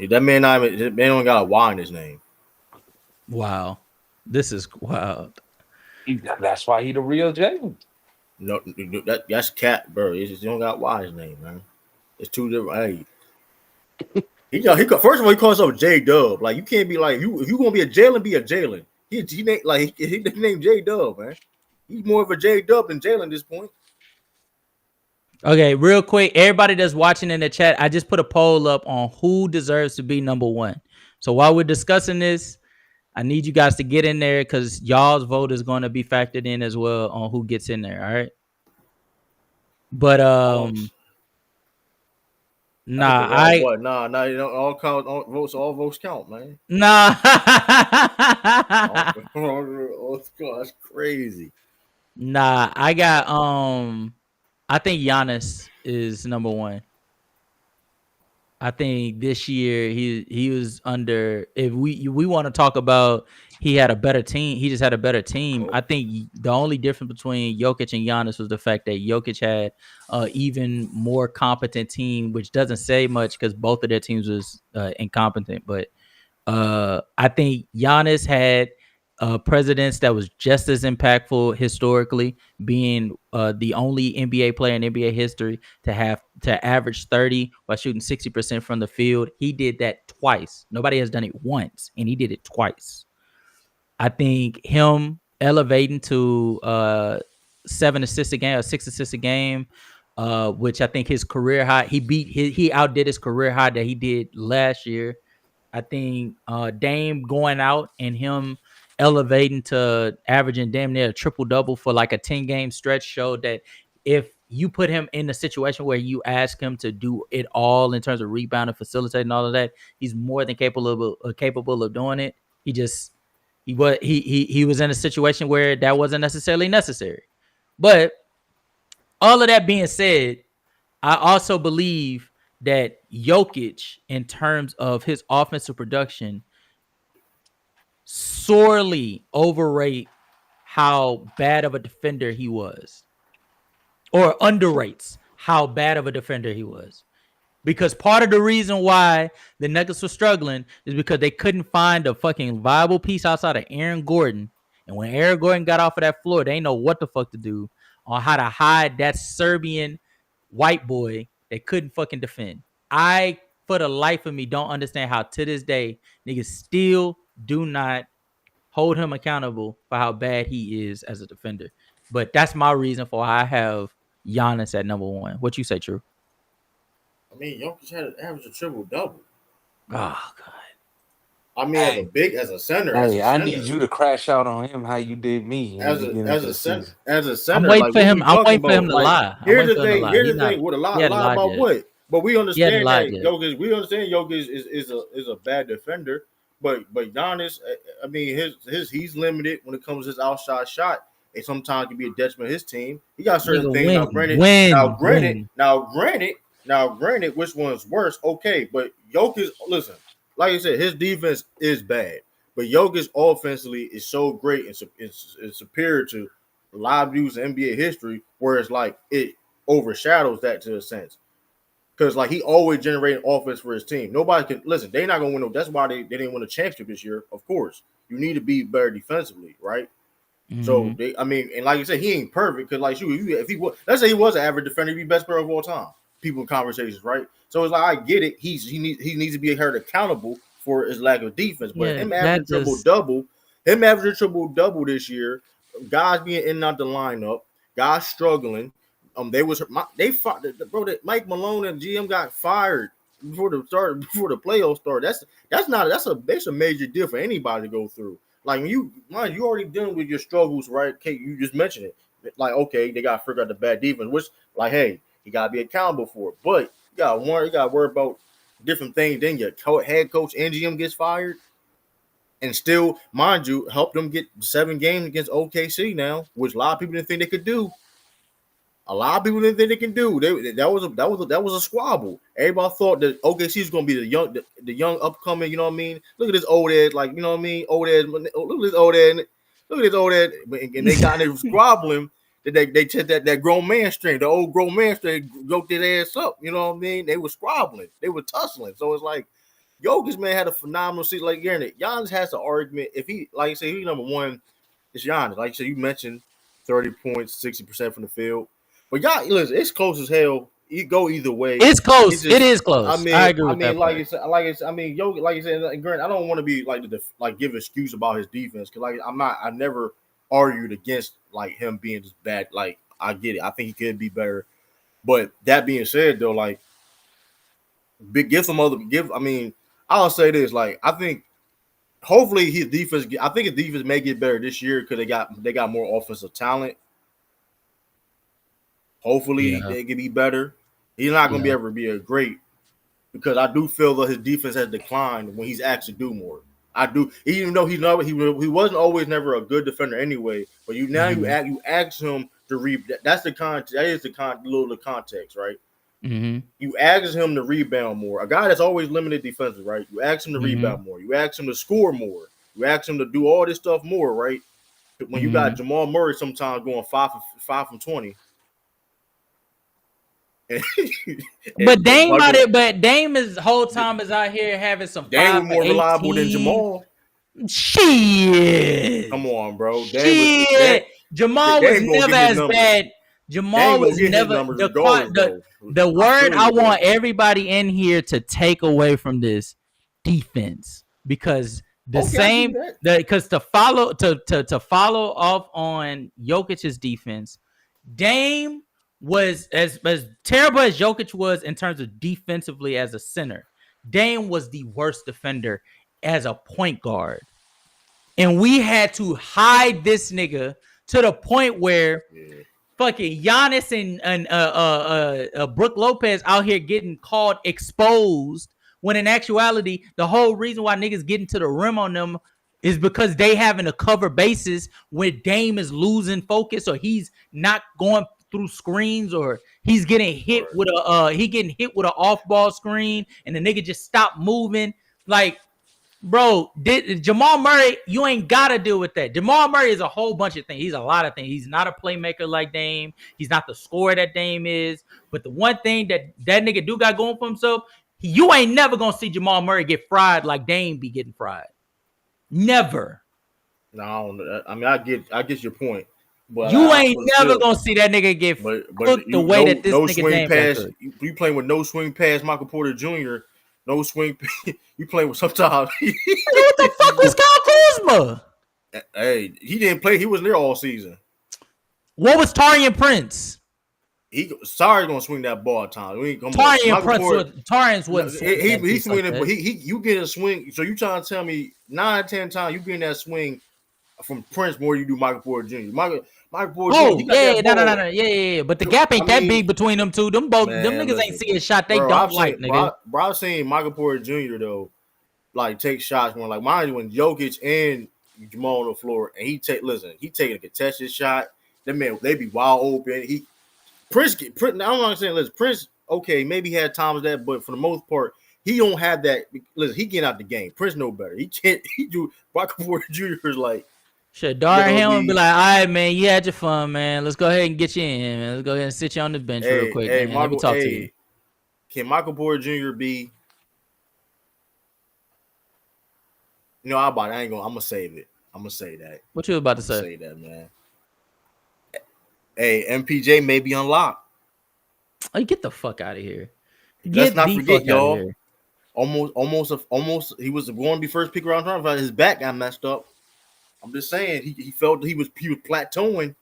That man don't got a Y in his name. Wow. This is wild. That's why he the real Jaylen. No, that's Cat, bro. He don't got Y his name, man. It's two different. Hey, he first of all, he calls himself J Dub. Like, you can't be like if you gonna be a Jalen, be a Jalen. He named J Dub, man. He's more of a J Dub than Jalen at this point. Okay, real quick, everybody that's watching in the chat, I just put a poll up on who deserves to be number one. So while we're discussing this, I need you guys to get in there because y'all's vote is going to be factored in as well on who gets in there. All right. But you know, all votes count, man. Nah. That's crazy. Nah, I got I think Giannis is number one. I think this year he was under. If we want to talk about he had a better team, he just had a better team. I think the only difference between Jokic and Giannis was the fact that Jokic had even more competent team, which doesn't say much because both of their teams was incompetent. But I think Giannis had presidents that was just as impactful historically, being the only NBA player in NBA history to average 30 while shooting 60% from the field. He did that twice. Nobody has done it once, and he did it twice. I think him elevating to 7 assists a game or 6 assists a game, which I think his career high, he outdid his career high that he did last year. I think Dame going out and him elevating to averaging damn near a triple-double for like a 10-game stretch showed that if you put him in a situation where you ask him to do it all in terms of rebound and facilitating all of that, he's more than capable of doing it. He was in a situation where that wasn't necessarily necessary. But all of that being said, I also believe that Jokic, in terms of his offensive production, sorely overrate how bad of a defender he was, or underrates how bad of a defender he was. Because part of the reason why the Nuggets were struggling is because they couldn't find a fucking viable piece outside of Aaron Gordon. And when Aaron Gordon got off of that floor, they didn't know what the fuck to do on how to hide that Serbian white boy that couldn't fucking defend. I, for the life of me, don't understand how to this day niggas still do not hold him accountable for how bad he is as a defender. But that's my reason for why I have Giannis at number one. What you say, True? I mean, Jokic had an average of triple-double. Oh, God. I mean, as a center. I need you to crash out on him how you did me as a center. I'm waiting for him. I'm waiting for him to lie. Here's the thing. Here's the thing. With a lie about what? But we understand that Jokic. We understand Jokic is a bad defender. But Giannis, I mean, he's limited when it comes to his outside shot. It sometimes can be a detriment to his team. He got certain things. Now, granted, which one's worse? Okay, but Jokic, listen, like I said, his defense is bad, but Jokic offensively is so great and it's superior to live views in NBA history, where it's like it overshadows that to a sense. Because like he always generating offense for his team. Nobody can listen. They're not gonna win. That's why they didn't win a championship this year. Of course, you need to be better defensively, right? Mm-hmm. So and like you said, he ain't perfect. Because like if he was, let's say he was an average defender, he'd be best player of all time. People in conversations, right? So it's like I get it. He needs to be held accountable for his lack of defense. But him averaging triple double this year, guys being in and out the lineup, guys struggling. Mike Malone and GM got fired before the playoffs started. That's a major deal for anybody to go through. Like you already dealing with your struggles, right? Okay, you just mentioned it. Like, okay, they got to figure out the bad defense, which like, hey, you gotta be accountable for it. But you gotta worry about different things. Then your head coach and GM gets fired, and still, mind you, help them get 7 games against OKC now, which a lot of people didn't think they could do. A lot of people didn't think they can do. That was a squabble. Everybody thought that OKC was going to be the young upcoming. You know what I mean? Look at this old head, like you know what I mean. Look at this old head. And they got there squabbling. They took that grown man string, the old grown man string, broke their ass up. You know what I mean? They were squabbling. They were tussling. So it's like Jokic, man, had a phenomenal season. Like Giannis has an argument. If he, like you say, he's number one, it's Giannis. Like you said, you mentioned 30 points, 60% from the field. But y'all, listen, it's close as hell. You go either way. It's close. It is close. I agree with that. Like you said, Grant, I don't want to be give excuse about his defense because I never argued against like him being just bad. Like I get it. I think he could be better. But that being said, though, like I'll say this. Like I think hopefully his defense may get better this year because they got more offensive talent. Hopefully they can be better. He's not going to be able to be a great because I do feel that his defense has declined when he's asked to do more. I do, even though he wasn't always never a good defender anyway. But you ask him to read. That's the context. That is the context, right? Mm-hmm. You ask him to rebound more. A guy that's always limited defensively, right? You ask him to rebound more. You ask him to score more. You ask him to do all this stuff more, right? When you got Jamal Murray sometimes going 5 from 20. But Dame is whole time is out here having some. Dame more reliable than Jamal. Shit. Come on, bro. Jamal was never as bad. Jamal was never the word I want everybody in here to take away from this defense because to follow off on Jokic's defense, Dame was as terrible as Jokic was in terms of defensively as a center. Dame was the worst defender as a point guard. And we had to hide this nigga to the point where fucking Giannis and Brook Lopez out here getting called exposed when in actuality, the whole reason why niggas getting to the rim on them is because they having to cover bases when Dame is losing focus or he's not going through screens or he's getting hit with an off-ball screen and the nigga just stopped moving. Like, bro, Jamal Murray, you ain't got to deal with that. Jamal Murray is a whole bunch of things. He's a lot of things. He's not a playmaker like Dame. He's not the scorer that Dame is. But the one thing that nigga do got going for himself, you ain't never going to see Jamal Murray get fried like Dame be getting fried. Never. No, I mean, I get your point. But you ain't never gonna see that nigga get cooked the way that this nigga swing pass. You playing with no swing pass, Michael Porter Jr. No swing. You playing with sometimes. What the fuck was Kyle Kuzma? Hey, he didn't play. He wasn't there all season. What was Taurean Prince? Sorry gonna swing that ball at times. Taurean's wasn't swinging. He swinging it, but you get a swing. So you trying to tell me 9 10 times you getting that swing from Prince more than you do Michael Porter Jr. Michael Porter Jr. No. Yeah. But the gap ain't that big between them two. Them niggas ain't see a shot they don't like, nigga. Bro, I've seen Michael Porter Jr. though, like take shots when mind you when Jokic and Jamal on the floor and he taking a contested shot. That man, they be wide open. Prince, I'm not saying, listen, Prince, okay, maybe he had times that, but for the most part, he don't have that. Listen, he getting out the game. Prince know better. He can't. He do. Michael Porter Jr. is like, shit. Darren Ham be like, all right, man, you had your fun, man. Let's go ahead and get you in, man. Let's go ahead and sit you on the bench real quick, man. Let me talk to you. Can Michael Porter Jr. be? You know, I'm gonna save it. I'm gonna say that. What you about to say? Say that, man. Hey, MPJ may be unlocked. Oh, get the fuck out of here. Let's not forget, y'all. Almost. He was going to be first pick around time, but his back got messed up. I'm just saying he felt he was plateauing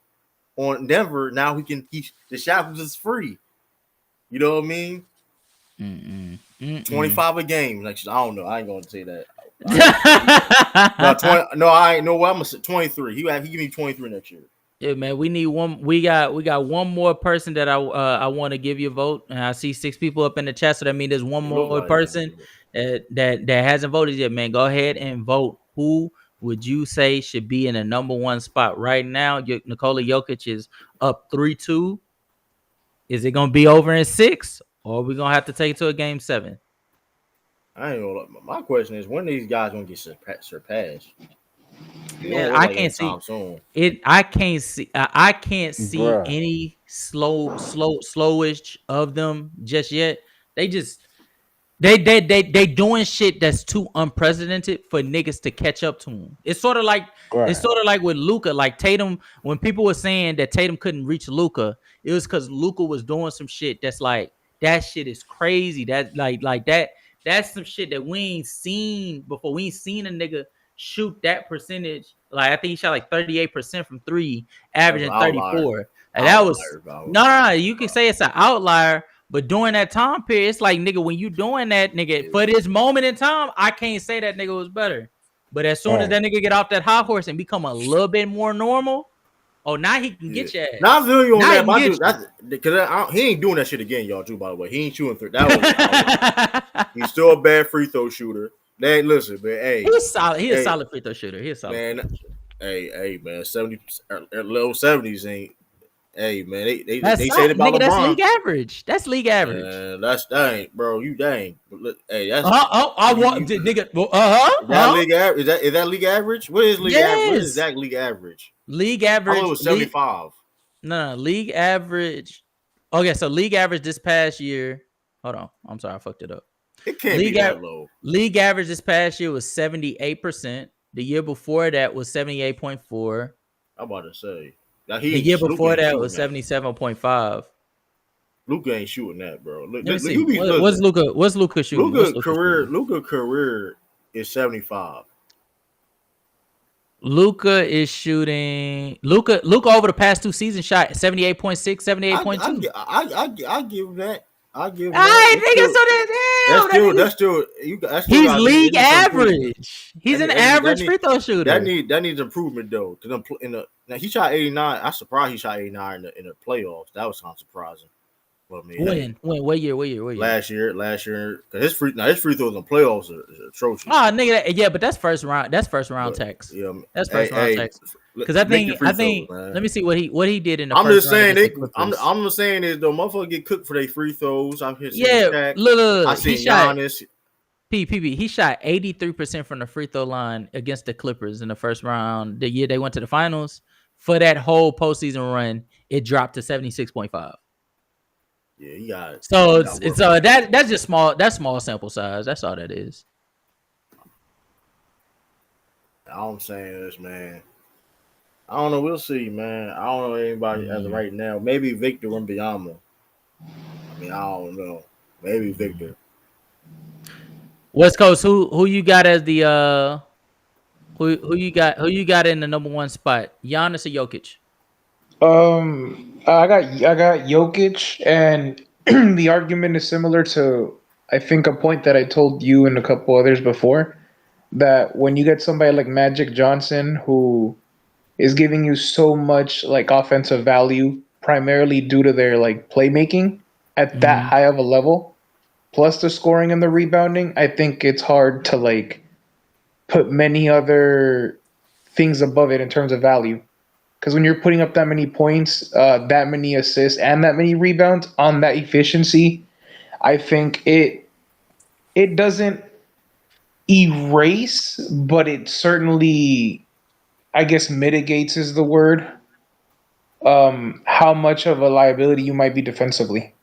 on Denver. Now the shot was just free. You know what I mean? 25 a game. Like I don't know. I ain't gonna say that. I ain't know what I'm gonna say. 23. He give me 23 next year. Yeah, man, we need one. We got one more person that I want to give you a vote, and I see 6 people up in the chat, so that means there's one more person that hasn't voted yet. Man, go ahead and vote. Who would you say should be in the number 1 spot right now? Nikola Jokic is up 3-2. Is it gonna be over in 6, or are we gonna have to take it to a game 7? I ain't know. My question is, when are these guys gonna get surpassed? Man, I can't see it. I can't see. I can't see any slowish of them just yet. They doing shit that's too unprecedented for niggas to catch up to them. It's sort of like with Luka. Like Tatum, when people were saying that Tatum couldn't reach Luka, it was because Luka was doing some shit that's like that shit is crazy. That like that. That's some shit that we ain't seen before. We ain't seen a nigga shoot that percentage. Like I think he shot like 38% from 3, averaging 34. And that was no. You can say it's an outlier, but during that time period, it's like nigga, when you doing that, nigga, for this moment in time, I can't say that nigga was better. But as soon as that nigga get off that high horse and become a little bit more normal, now he can get your ass. Now I feel you on that, because he ain't doing that shit again, y'all. Too, by the way, he ain't shooting 3. That was he's still a bad free throw shooter. Man, listen, man. Hey, he's solid. He's a solid free throw shooter. He's solid. Man, hey, man. 70, low 70s ain't. Hey, man. They say about LeBron. That's league average. That's league average. That's dang, bro. You dang. Hey, that's. I want nigga. League average. Is that league average? What is league average? What is exact league average? League average. was 75. No, league average. Okay, so league average this past year. Hold on. I'm sorry, I fucked it up. It can't be that low. League average this past year was 78%. The year before that was 78.4. I'm about to say. The year before that was 77.5. Luka ain't shooting that, bro. Let me see. What's Luka shooting? Luka career is 75. Luka is shooting. Luka over the past 2 seasons shot 78.6, 78.2. I give that. I give. All right, nigga. So that's still. He's league average. He's an average free throw shooter. That needs improvement though. Now he shot 89. I'm surprised he shot 89 in the playoffs. That was kind of surprising. Well, I mean, when? What year? Last year. Because his free throws in the playoffs are atrocious. Oh, nigga, yeah, but that's first round. That's first round text. Yeah, that's first round text. Because I think. Let me see what he did in the. I'm just saying. I'm just saying is the motherfucker get cooked for their free throws. I'm here. Yeah, look. I see Giannis. He shot 83% from the free throw line against the Clippers in the first round. The year they went to the finals. For that whole postseason run, it dropped to 76.5. Yeah, you got it. So that's just small. That's small sample size. That's all that is. All I'm saying is, man, I don't know. We'll see, man. I don't know anybody as of right now. Maybe Victor Wembanyama. I mean, I don't know. Maybe Victor. West Coast. Who you got as the who you got in the number 1 spot? Giannis or Jokic? I got Jokic, and the argument is similar to I think a point that I told you and a couple others before, that when you get somebody like Magic Johnson who is giving you so much like offensive value primarily due to their like playmaking at that high of a level, plus the scoring and the rebounding, I think it's hard to like put many other things above it in terms of value. Because when you're putting up that many points, that many assists, and that many rebounds on that efficiency, I think it doesn't erase, but it certainly, I guess, mitigates is the word. How much of a liability you might be defensively.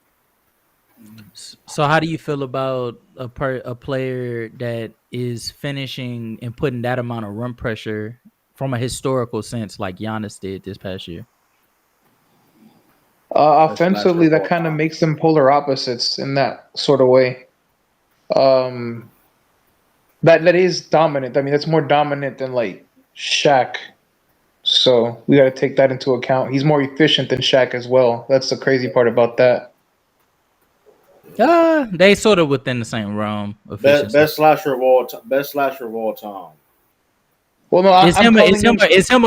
So how do you feel about a player that is finishing and putting that amount of rim pressure from a historical sense like Giannis did this past year? Offensively, that kind of makes them polar opposites in that sort of way. That is dominant. I mean, that's more dominant than like Shaq. So we got to take that into account. He's more efficient than Shaq as well. That's the crazy part about that. They sort of within the same realm. Best slasher of all time. Well, no, it's him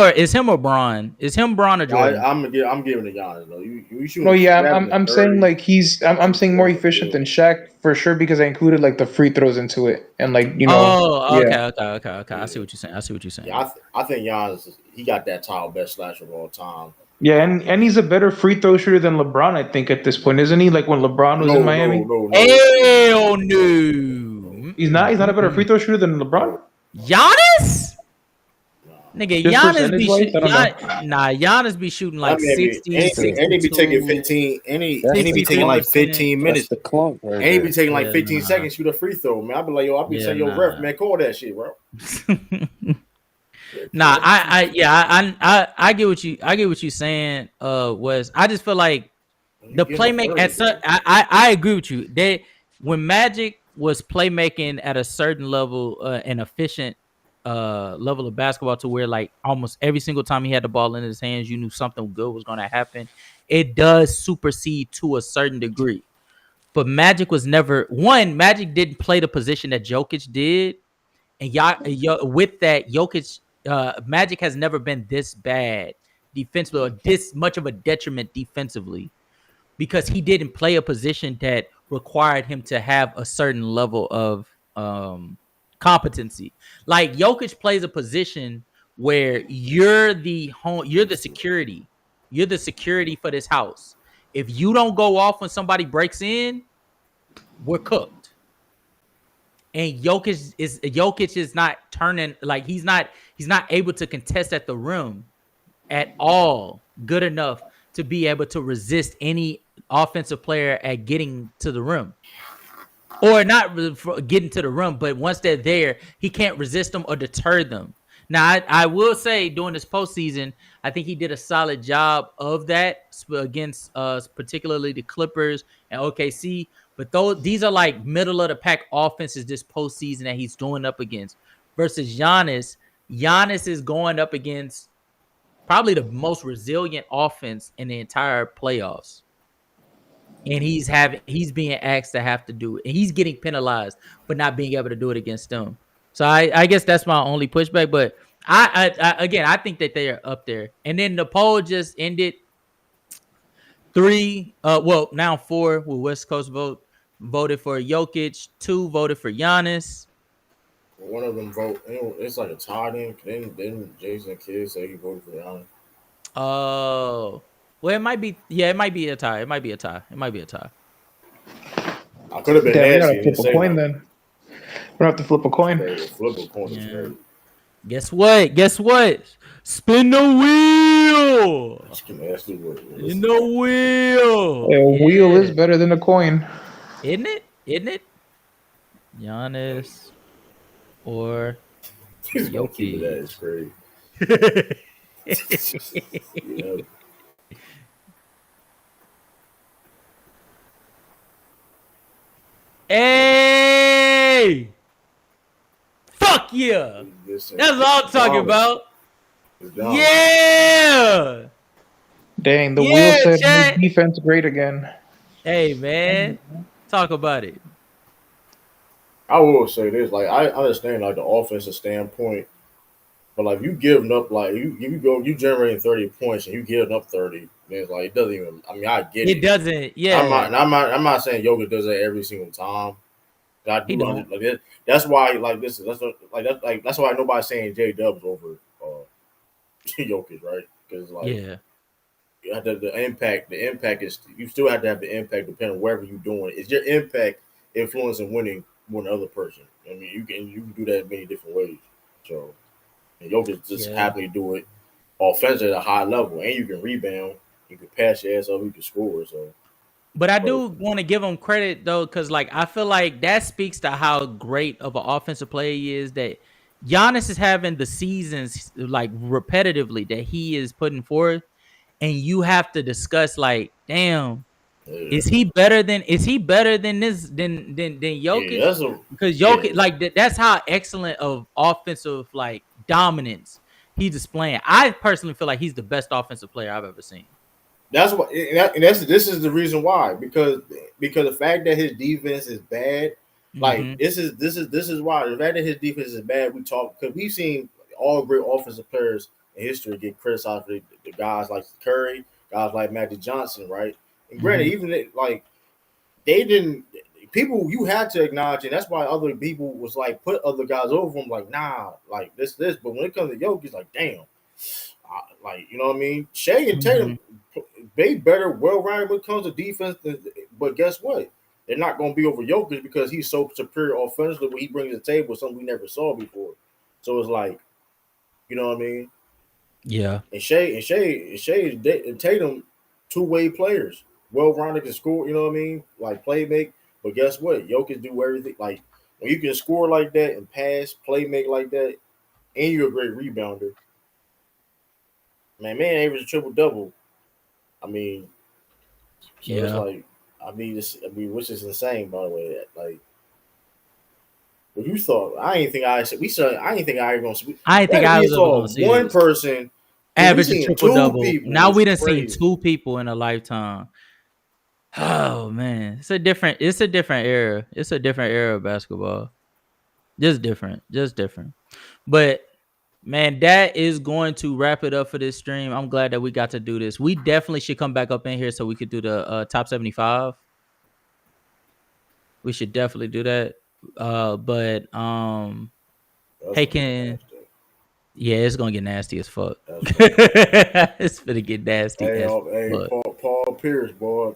or Bron. It's him, Bron, or Jordan. I'm giving it Giannis though. You should. No, yeah, I'm saying like I'm saying more efficient than Shaq for sure because I included like the free throws into it and like you know. Oh, okay, yeah. okay. I see what you're saying. Yeah, I think Giannis he got that title best slasher of all time. Yeah, and he's a better free throw shooter than LeBron, I think, at this point, isn't he? Like when LeBron was in Miami. No. Hell no. He's not a better free throw shooter than LeBron. Giannis? Nigga, Giannis be shooting like 60, and he be taking 15, and he be taking like 15 minutes. That's the clunk right and he be taking like 15 seconds shoot a free throw, man. I be like, I'll be saying, ref, man, call that shit, bro. I get what you saying. Was I just feel like the playmaking at I agree with you. When Magic was playmaking at a certain level, an efficient level of basketball to where like almost every single time he had the ball in his hands, you knew something good was going to happen. It does supersede to a certain degree, but Magic was never one. Magic didn't play the position that Jokic did, and with that, Jokic. Magic has never been this bad defensively or this much of a detriment defensively because he didn't play a position that required him to have a certain level of competency. Like Jokic plays a position where you're the security. You're the security for this house. If you don't go off when somebody breaks in, we're cooked. And Jokic is not turning, like he's not able to contest at the rim at all good enough to be able to resist any offensive player at getting to the rim. Or not getting to the rim, but once they're there, he can't resist them or deter them. Now, I will say during this postseason, I think he did a solid job of that against particularly the Clippers and OKC. But these are like middle of the pack offenses this postseason that he's going up against. Versus Giannis. Giannis is going up against probably the most resilient offense in the entire playoffs. And he's being asked to have to do it. And he's getting penalized for not being able to do it against them. So I guess that's my only pushback. But I think that they are up there. And then the poll just ended 3, now 4 with West Coast voted for Jokic, 2 voted for Giannis. One of them vote. It's like a tie. Then Jason Kidd say he voted for Giannis. Oh, well, it might be. Yeah, it might be a tie. It might be a tie. I could have been nasty. We gotta flip a coin then. We don't have to flip a coin. Flip a coin. Yeah. Guess what? Spin the wheel. Spin the wheel. A wheel is better than a coin. Isn't it? Giannis or Jokic. That is crazy. Yeah. Hey! Fuck yeah! That's what I'm talking about. Yeah! Dang, the wheel said make defense great again. Hey man, talk about it. I will say this, like I understand like the offensive standpoint, but like you giving up like you generating 30 points and you giving up 30, then it's like it doesn't even. I mean, I get it. It doesn't. Yeah. I'm not saying Jokic does that every single time. I do like it. That's why like this is that's why nobody's saying J Dubs over Jokic, right? Because like you have to, the impact is you still have to have the impact depending on wherever you're doing. Is your impact influencing winning more than other person? I mean, you can do that in many different ways. So, and Jokic just happily do it offensively at a high level, and you can rebound, you can pass your ass up, you can score. So, but I do want to give him credit though, because like I feel like that speaks to how great of an offensive player he is. That Giannis is having the seasons like repetitively that he is putting forth, and you have to discuss like, damn. Is he better than this than Jokic? Because Jokic like that's how excellent of offensive like dominance he's displaying. I personally feel like he's the best offensive player I've ever seen. That's what, and this is the reason why, because the fact that his defense is bad, like this is why the fact that his defense is bad. We talk because we've seen all great offensive players in history get criticized for the guys like Curry, guys like Magic Johnson, right? And granted, even like they didn't people you had to acknowledge, and that's why other people was like put other guys over him, like nah, like this. But when it comes to Jokic, it's like damn, like you know what I mean. Shea and Tatum, they better well-rounded when it comes to defense. But guess what? They're not going to be over Jokic because he's so superior offensively. What he brings to the table is something we never saw before. So it's like, you know what I mean? Yeah. And Shea and Tatum, two-way players. Well-rounded can score, you know what I mean? Like play make. But guess what? Jokic do everything. Like when you can score like that and pass, play make like that, and you're a great rebounder. Man average a triple-double. I mean, so it's like, which is insane, by the way. Like, what you thought? I didn't think I was going to see one person average a triple double. Now we done seen two people in a lifetime. Oh man, it's a different era. It's a different era of basketball. Just different. But man, that is going to wrap it up for this stream. I'm glad that we got to do this. We definitely should come back up in here so we could do the top 75. We should definitely do that. But it's gonna get nasty as fuck. It's gonna get nasty. Paul Pierce, boy.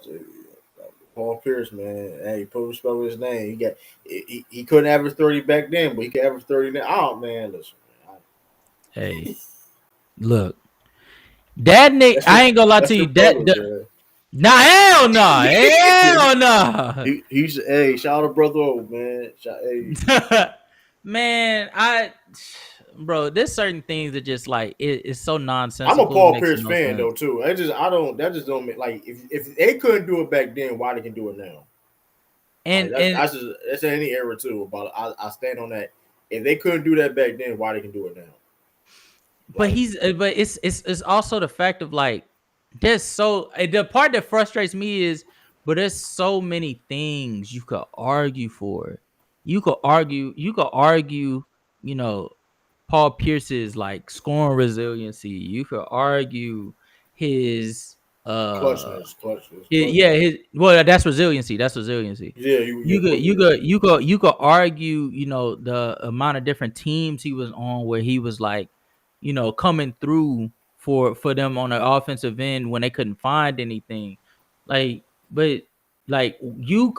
Paul Pierce, man. Hey, put respect on his name. He couldn't average 30 back then, but he can average 30 now. Oh man, listen. Hey, look, that nigga. I ain't gonna lie to you. Hell no. He's shout out brother old man. Man, there's certain things that just like it's so nonsensical. I'm a Paul Pierce fan though too. That just don't make like if they couldn't do it back then, why they can do it now? And that's in any era too. But I stand on that. If they couldn't do that back then, why they can do it now? But it's also the fact of like the part that frustrates me is, but there's so many things you could argue for. You could argue, you know, Paul Pierce's like scoring resiliency. You could argue his clutchness. That's resiliency. Yeah, you could argue, you know, the amount of different teams he was on where he was like, you know, coming through for them on the offensive end when they couldn't find anything. Like, but like you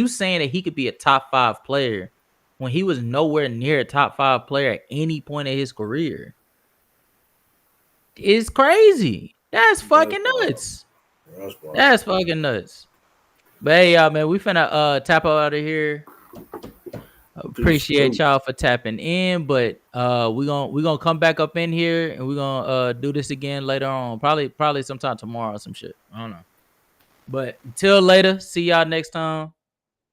saying that he could be a top 5 player when he was nowhere near a top 5 player at any point in his career. It's crazy. That's fucking nuts. That's fucking nuts. But hey, y'all, man, we finna tap out of here. Appreciate y'all for tapping in, but we gonna come back up in here and we're gonna do this again later on. Probably sometime tomorrow or some shit. I don't know. But until later, see y'all next time.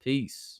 Peace.